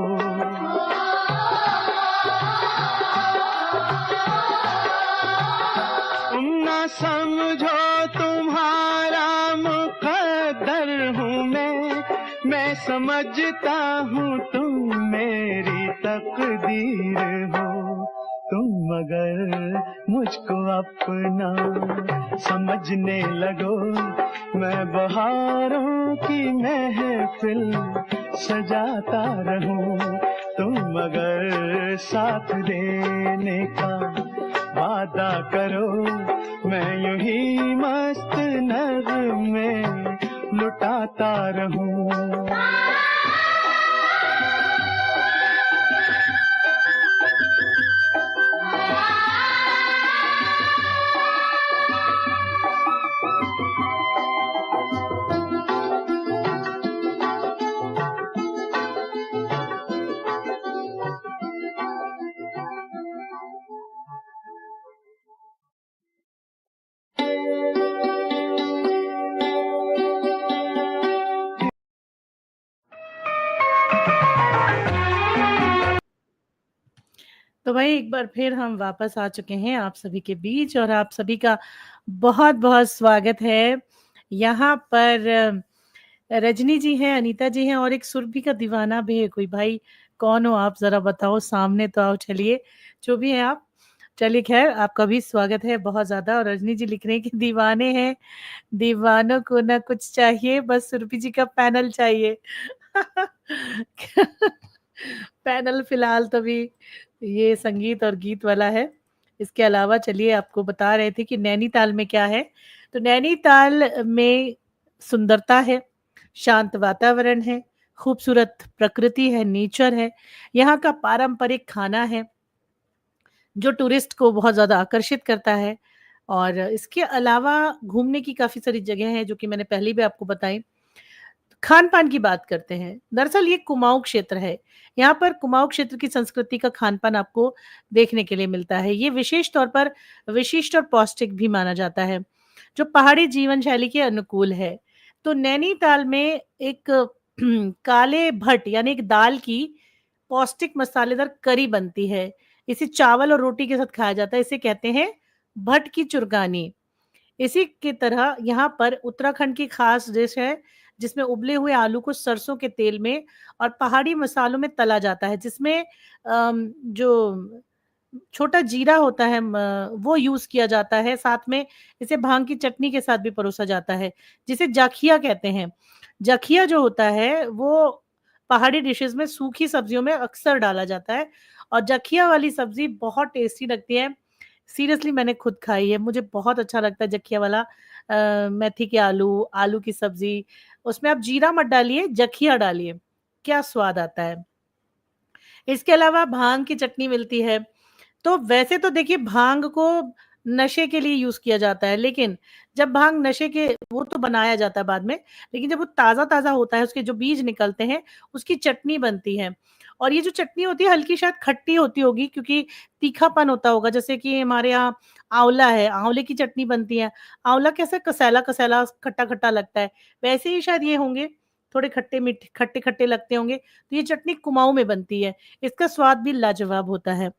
तुम ना समझो तुम्हारा मुकद्दर हूँ मैं समझता हूँ तुम मेरी तकदीर हो। तुम अगर मुझको अपना समझने लगो, मैं बहारों की महफिल सजाता रहूं। तुम मगर साथ देने का वादा करो, मैं यूं ही मस्त नगमे लुटाता रहूं। तो भाई एक बार फिर हम वापस आ चुके हैं आप सभी के बीच और आप सभी का बहुत बहुत स्वागत है। यहाँ पर रजनी जी हैं, अनीता जी हैं और एक सुरभि का दीवाना भी है कोई। भाई कौन हो आप, जरा बताओ, सामने तो आओ। चलिए जो भी है आप, चलिए खैर आपका भी स्वागत है बहुत ज्यादा। और रजनी जी लिख रहे हैं कि दीवाने हैं, दीवानों को ना कुछ चाहिए, बस सुरभि जी का पैनल चाहिए। पैनल फिलहाल तो भी ये संगीत और गीत वाला है। इसके अलावा चलिए आपको बता रहे थे कि नैनीताल में क्या है। तो नैनीताल में सुंदरता है, शांत वातावरण है, खूबसूरत प्रकृति है, नेचर है, यहाँ का पारंपरिक खाना है जो टूरिस्ट को बहुत ज़्यादा आकर्षित करता है। और इसके अलावा घूमने की काफ़ी सारी जगह हैं जो कि मैंने पहले भी आपको बताई। खान-पान की बात करते हैं। दरअसल ये कुमाऊँ क्षेत्र है। यहाँ पर कुमाऊँ क्षेत्र की संस्कृति का खान-पान आपको देखने के लिए मिलता है। ये विशेष तौर पर विशिष्ट और पौष्टिक भी माना जाता है, जो पहाड़ी जीवन शैली के अनुकूल है। तो नैनीताल में एक काले भट्ट यानी एक दाल की पौष्टिक मसालेदार करी बनती है। इसे चावल और रोटी के साथ खाया जाता है। इसे कहते हैं भट्ट की चुरगानी। इसी की तरह यहाँ पर उत्तराखंड की खास डिश है जिसमें उबले हुए आलू को सरसों के तेल में और पहाड़ी मसालों में तला जाता है, जिसमें जो छोटा जीरा होता है वो यूज किया जाता है। साथ में इसे भांग की चटनी के साथ भी परोसा जाता है, जिसे जाखिया कहते हैं। जाखिया जो होता है वो पहाड़ी डिशेस में सूखी सब्जियों में अक्सर डाला जाता है और जखिया वाली सब्जी बहुत टेस्टी लगती है। सीरियसली मैंने खुद खाई है, मुझे बहुत अच्छा लगता है जखिया वाला। मेथी के आलू, आलू की सब्जी, उसमें आप जीरा मत डालिए, जखिया डालिए, क्या स्वाद आता है। इसके अलावा भांग की चटनी मिलती है। तो वैसे तो देखिए भांग को नशे के लिए यूज़ किया जाता है, लेकिन जब भांग नशे के वो तो बनाया जाता है बाद में, लेकिन जब वो ताज़ा-ताज़ा होता है, उसके जो बीज निकलते हैं, उसकी चटनी बनती है। और ये जो चटनी होती है हल्की शायद खट्टी होती होगी क्योंकि तीखापन होता होगा, जैसे कि हमारे यहाँ आँवला है, आँवले की चटनी बनती है। आँवला कैसे कसैला-कसैला, खट्टा-खट्टा लगता है, वैसे ही शायद ये होंगे, थोड़े खट्टे-खट्टे लगते होंगे। तो ये चटनी कुमाऊँ में बनती है, इसका स्वाद भी लाजवाब होता है।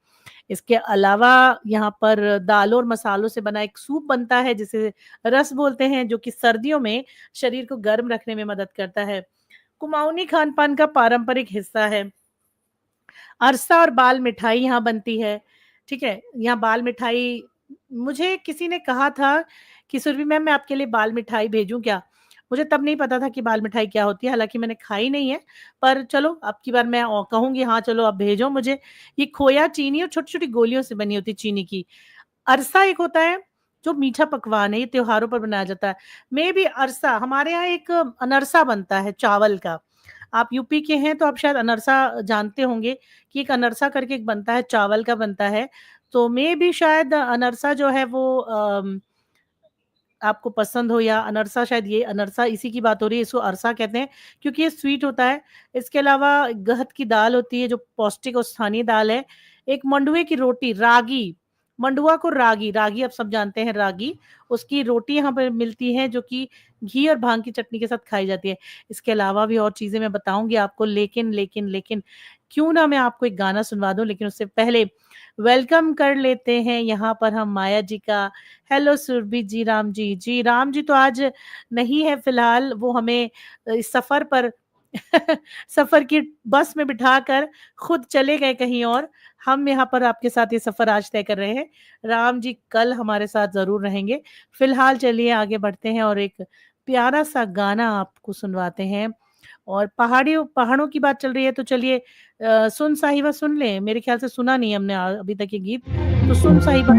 इसके अलावा यहाँ पर दालों और मसालों से बना एक सूप बनता है जिसे रस बोलते हैं, जो कि सर्दियों में शरीर को गर्म रखने में मदद करता है। कुमाऊनी खान-पान का पारंपरिक हिस्सा है। अरसा और बाल मिठाई यहाँ बनती है, ठीक है? यहाँ बाल मिठाई, मुझे किसी ने कहा था कि सुरभि मैम मैं आपके लिए बाल मिठाई भेजूँ क्या? मुझे तब नहीं पता था कि बाल मिठाई क्या होती है, हालाँकि मैंने खाई नहीं है, पर चलो अब की बार मैं कहूँगी हाँ, चलो आप भेजो मुझे। ये खोया, चीनी और छोटी-छोटी गोलियों से बनी होती है चीनी की। अरसा एक होता है जो मीठा पकवान है, ये त्योहारों पर बनाया जाता है। मे बी अरसा, हमारे यहाँ एक अनरसा बनता है चावल का। आप यूपी के हैं तो आप शायद अनरसा जानते होंगे कि एक अनरसा करके एक बनता है, चावल का बनता है। तो मे बी शायद अनरसा जो है वो आपको पसंद हो, या अनरसा, शायद ये अनरसा इसी की बात हो रही है, इसको अरसा कहते हैं क्योंकि ये स्वीट होता है। इसके अलावा गहत की दाल होती है जो पौष्टिक और स्थानीय दाल है। एक मंडुए की रोटी, रागी, मंडुआ को रागी, रागी आप सब जानते हैं रागी, उसकी रोटी यहाँ पे मिलती है जो कि घी और भांग की चटनी के साथ खाई जाती है। इसके अलावा भी और चीज़ें मैं बताऊँगी आपको, लेकिन क्यों ना मैं आपको एक गाना सुनवा दूँ, लेकिन उससे पहले वेलकम कर लेते हैं यहाँ पर हम माया जी का। हेलो सुरभि जी, राम जी। जी, राम जी तो आज नहीं है फ़िलहाल, वो हमें इस सफ़र पर सफ़र की बस में बिठाकर खुद चले गए कहीं और। हम यहाँ पर आपके साथ ये सफ़र आज तय कर रहे हैं। राम जी कल हमारे साथ ज़रूर रहेंगे। फ़िलहाल चलिए आगे बढ़ते हैं और एक प्यारा-सा गाना आपको सुनवाते हैं। और पहाड़ों की बात चल रही है तो चलिए सुन साहिबा सुन लें, मेरे ख्याल से सुना नहीं हमने अभी तक ये गीत, तो सुन साहिबा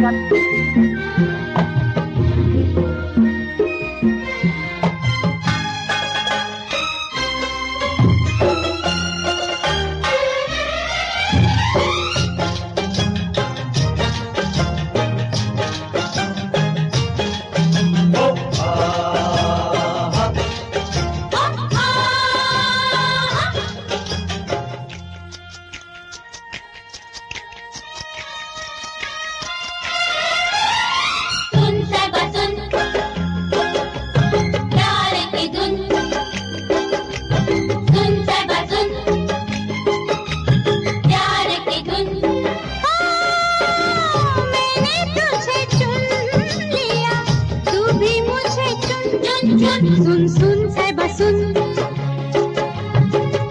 सुन सुन साहिबा सुन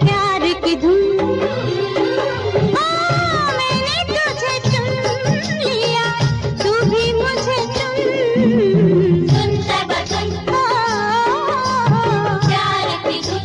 प्यार की धुन मैंने तुझे चुन लिया तू भी मुझे चुन सुन साहिबा सुन प्यार की धुन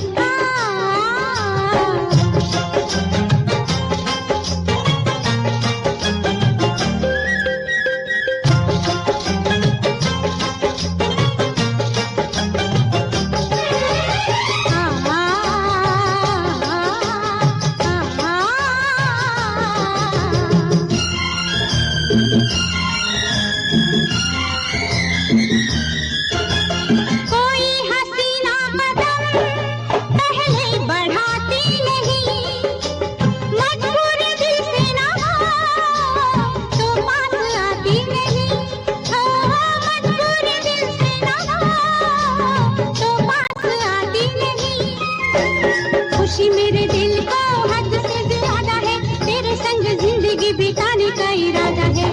कोई हसीना कदम पहले बढ़ाती नहीं, मजबूर दिल से ना हो तो पास आती नहीं, मजबूर दिल से ना हो तो पास आती नहीं। खुशी मेरे दिल को हद से ज्यादा है, तेरे संग जिंदगी बिताने का इरादा है।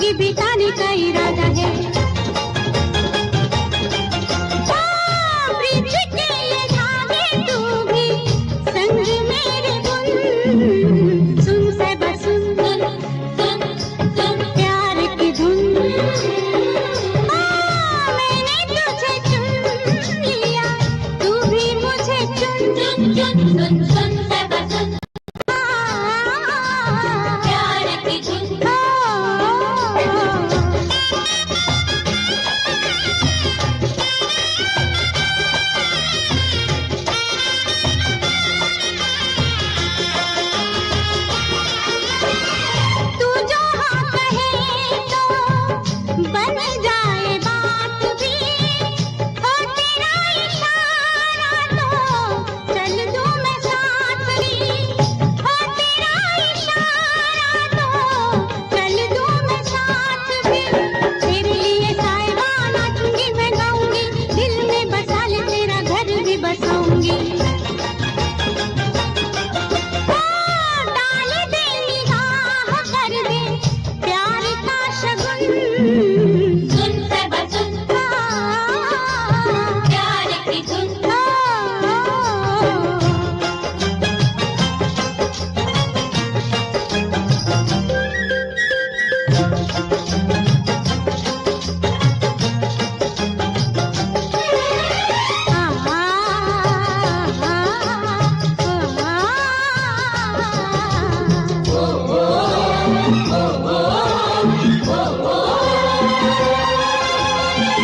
जिंदगी बिताने का इरादा है। प्रीत के ये धागे तू भी संग मेरे बुन, सुन साहिबा सुन, सुन सुन प्यार की धुन। मैंने तुझे चुन लिया, तू भी मुझे चुन, चुन चुन सुन सुन साहिबा सुन, प्यार की धुन। तू जो हाँ कहे तो बन जाए बात भी, हो तेरा इशारा तो चल दूं मैं साथ भी, हो तेरा इशारा तो चल दूं मैं साथ भी। तेरे लिए साहिबा नाचूंगी मैं गाऊंगी, दिल में बसा ले तेरा घर भी बसाऊंगी। डाल दे निगाह कर दे प्यार का शगुन, सुन साहिबा सुन, प्यार की धुन।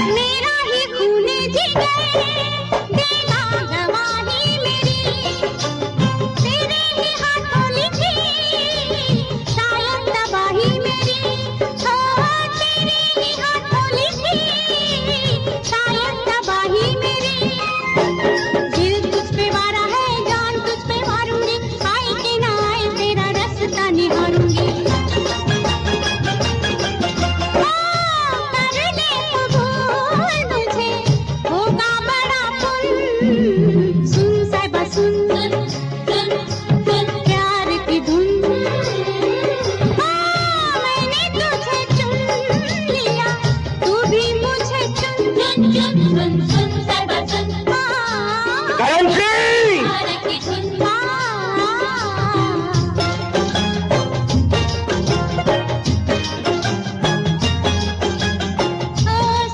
मेरा ही खूने जिगर देगा गवाही मेरी, तेरे ही हाथों लिखी शायद तबाही मेरी, हो तेरे ही हाथों लिखी शायद तबाही मेरी। दिल तुझ पे वारा है, जान तुझ पे वारूंगी, आए कि ना आए तेरा रास्ता निहारूंगी। कर ले कबूल मुझे, होगा बड़ा पुन, सुन साहिबा सुन, सुन सुन प्यार की धुन। मैंने तुझे चुन लिया, तू भी मुझे चुन, चुन चुन सुन सुन साहिबा सुन, प्यार की धुन।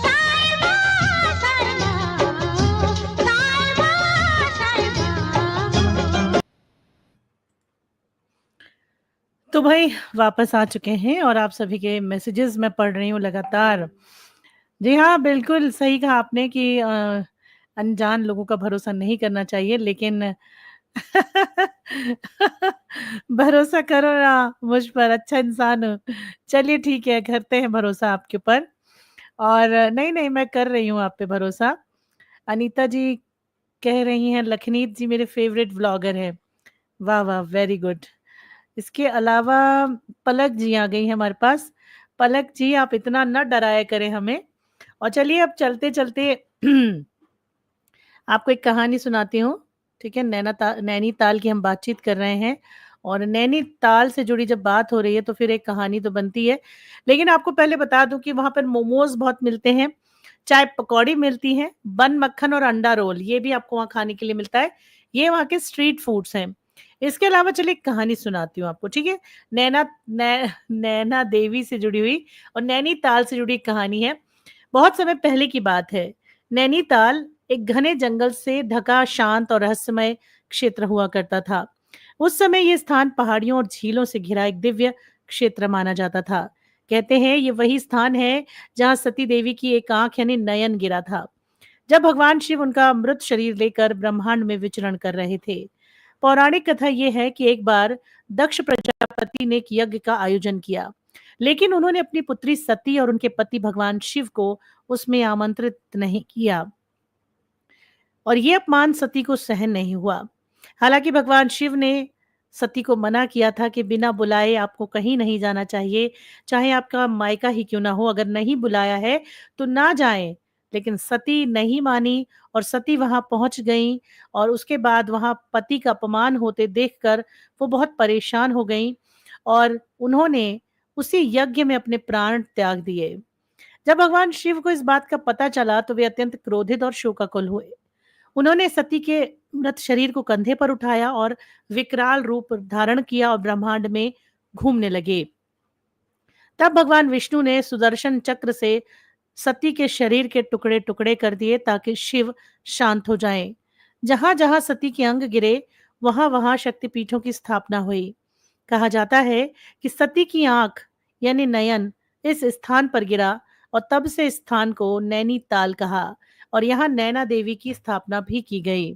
साहिबा साहिबा। तो भाई वापस आ चुके हैं और आप सभी के मैसेजेस मैं पढ़ रही हूँ लगातार। जी हाँ, बिल्कुल सही कहा आपने कि अनजान लोगों का भरोसा नहीं करना चाहिए, लेकिन भरोसा करो ना मुझ पर, अच्छा इंसान हूँ। चलिए ठीक है, करते हैं भरोसा आपके ऊपर। और नहीं मैं कर रही हूँ आप पे भरोसा। अनीता जी कह रही हैं लखनीत जी मेरे फेवरेट व्लॉगर हैं। वाह वाह, वेरी गुड। इसके अलावा पलक जी आ गई हैं हमारे पास। पलक जी आप इतना न डराया करें हमें। और चलिए अब चलते चलते आपको एक कहानी सुनाती हूँ। ठीक है, नैनीताल की हम बातचीत कर रहे हैं और नैनीताल से जुड़ी जब बात हो रही है तो फिर एक कहानी तो बनती है। लेकिन आपको पहले बता दूं कि वहां पर मोमोज बहुत मिलते हैं, चाय पकौड़ी मिलती हैं, बन मक्खन और अंडा रोल ये भी आपको वहाँ खाने के लिए मिलता है। ये वहाँ के स्ट्रीट फूड्स हैं। इसके अलावा चलिए एक कहानी सुनाती हूँ आपको। ठीक है, नैना देवी से जुड़ी हुई और नैनीताल से जुड़ी एक कहानी है। बहुत समय पहले की बात है। नैनीताल एक घने जंगल से ढका शांत और रहस्यमय क्षेत्र हुआ करता था। उस समय ये स्थान पहाड़ियों और झीलों से घिरा एक दिव्य क्षेत्र माना जाता था। कहते हैं ये वही स्थान है जहां सती देवी की एक आंख यानी नयन गिरा था, जब भगवान शिव उनका मृत शरीर लेकर ब्रह्मांड में विचरण कर रहे थे। पौराणिक कथा यह है कि एक बार दक्ष प्रजापति ने एक यज्ञ का आयोजन किया, लेकिन उन्होंने अपनी पुत्री सती और उनके पति भगवान शिव को उसमें आमंत्रित नहीं किया और ये अपमान सती को सहन नहीं हुआ। हालांकि भगवान शिव ने सती को मना किया था कि बिना बुलाए आपको कहीं नहीं जाना चाहिए, चाहे आपका मायका ही क्यों ना हो। अगर नहीं बुलाया है तो ना जाएं। लेकिन सती नहीं मानी और सती वहां पहुंच गई और उसके बाद वहां पति का अपमान होते देखकर वो बहुत परेशान हो गई और उन्होंने उसी यज्ञ में अपने प्राण त्याग दिए। जब भगवान शिव को इस बात का पता चला तो वे अत्यंत क्रोधित और शोकाकुल हुए। उन्होंने सती के मृत शरीर को कंधे पर उठाया और विकराल रूप धारण किया और ब्रह्मांड में घूमने लगे। तब भगवान विष्णु ने सुदर्शन चक्र से सती के शरीर के टुकड़े टुकड़े कर दिए ताकि शिव शांत हो जाएं। जहां जहां सती के अंग गिरे वहां वहां शक्तिपीठों की स्थापना हुई। कहा जाता है कि सती की आंख यानी नयन इस स्थान पर गिरा और तब से इस स्थान को नैनीताल कहा और यहाँ नैना देवी की स्थापना भी की गई।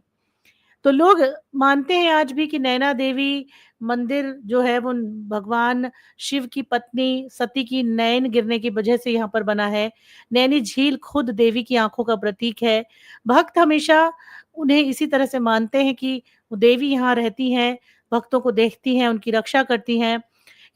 तो लोग मानते हैं आज भी कि नैना देवी मंदिर जो है वो भगवान शिव की पत्नी सती की नयन गिरने की वजह से यहाँ पर बना है। नैनी झील खुद देवी की आंखों का प्रतीक है। भक्त हमेशा उन्हें इसी तरह से मानते हैं कि वो देवी यहाँ रहती हैं, भक्तों को देखती हैं, उनकी रक्षा करती हैं।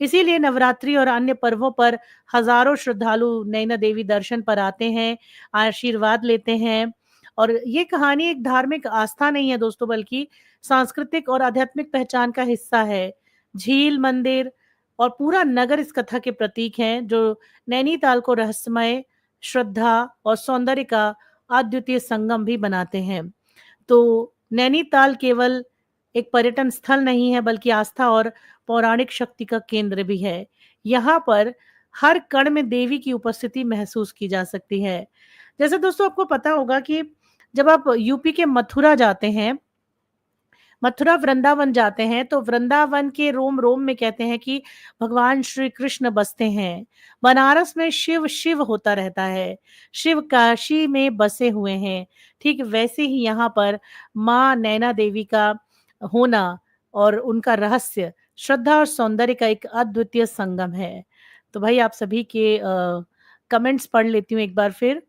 इसीलिए नवरात्रि और अन्य पर्वों पर हजारों श्रद्धालु नैना देवी दर्शन पर आते हैं, आशीर्वाद लेते हैं। और ये कहानी एक धार्मिक आस्था नहीं है दोस्तों, बल्कि सांस्कृतिक और आध्यात्मिक पहचान का हिस्सा है। झील, मंदिर और पूरा नगर इस कथा के प्रतीक हैं, जो नैनीताल को रहस्यमय, श्रद्धा और सौंदर्य का अद्वितीय संगम भी बनाते हैं। तो नैनीताल केवल एक पर्यटन स्थल नहीं है, बल्कि आस्था और पौराणिक शक्ति का केंद्र भी है। यहाँ पर हर कण में देवी की उपस्थिति महसूस की जा सकती है। जैसे दोस्तों आपको पता होगा कि जब आप यूपी के मथुरा जाते हैं, मथुरा वृंदावन जाते हैं, तो वृंदावन के रोम रोम में कहते हैं कि भगवान श्री कृष्ण बसते हैं। बनारस में शिव शिव होता रहता है, शिव काशी में बसे हुए हैं। ठीक वैसे ही यहाँ पर माँ नैना देवी का होना और उनका रहस्य श्रद्धा और सौंदर्य का एक अद्वितीय संगम है। तो भाई आप सभी के कमेंट्स पढ़ लेती हूँ एक बार फिर।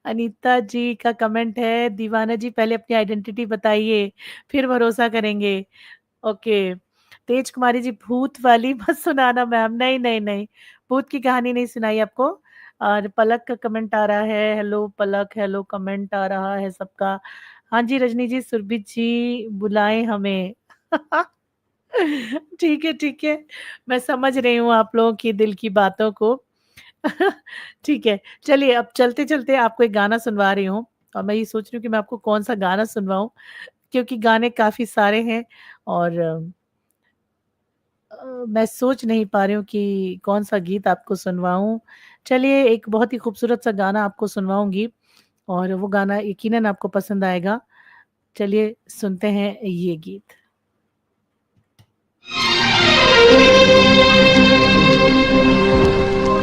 अनीता जी का कमेंट है, दीवाना जी पहले अपनी आइडेंटिटी बताइए फिर भरोसा करेंगे। ओके, तेज कुमारी जी भूत वाली मत सुनाना मैम। नहीं नहीं नहीं, भूत की कहानी नहीं सुनाई आपको। और पलक का कमेंट आ रहा है, हेलो पलक, हेलो कमेंट आ रहा है सबका। हाँ जी रजनी जी, सुरभित जी बुलाएं हमें। ठीक है, मैं समझ रही हूँ आप लोगों की दिल की बातों को। ठीक है, चलिए अब चलते चलते आपको एक गाना सुनवा रही हूँ। और मैं ये सोच रही हूँ कि मैं आपको कौन सा गाना सुनवाऊं, क्योंकि गाने काफी सारे हैं और मैं सोच नहीं पा रही हूँ कि कौन सा गीत आपको सुनवाऊं। चलिए एक बहुत ही खूबसूरत सा गाना आपको सुनवाऊंगी और वो गाना यकीनन आपको पसंद आएगा। चलिए सुनते हैं ये गीत।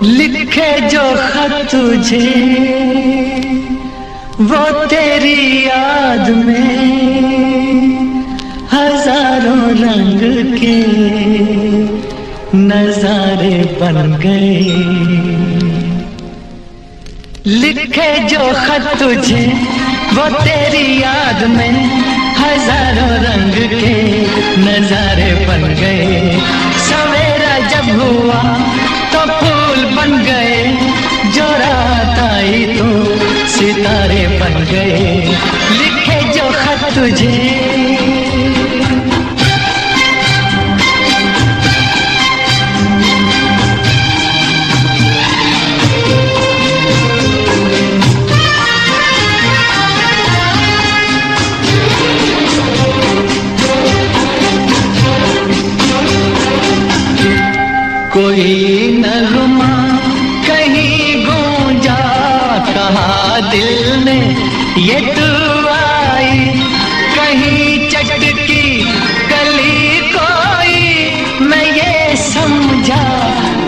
लिखे जो खत तुझे वो तेरी याद में हजारों रंग के नजारे बन गए। लिखे जो खत तुझे वो तेरी याद में हजारों रंग के नजारे बन गए। सवेरा जब हुआ तो फूल बन गए, जो रात आई तो सितारे बन गए। लिखे जो खत तुझे कोई नगमा कहीं गूंजा, कहा दिल ने ये तू आई। कहीं चटकी कली कोई, मैं ये समझा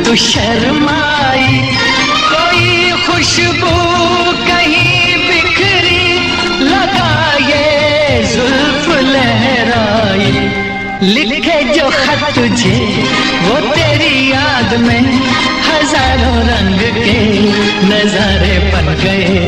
तू शर्माई। कोई खुशबू कहीं बिखरी, लगा ये जुल्फ लहराई। लिखे जो खत तुझे वो तेरी याद में हजारों रंग के नजारे बन गए।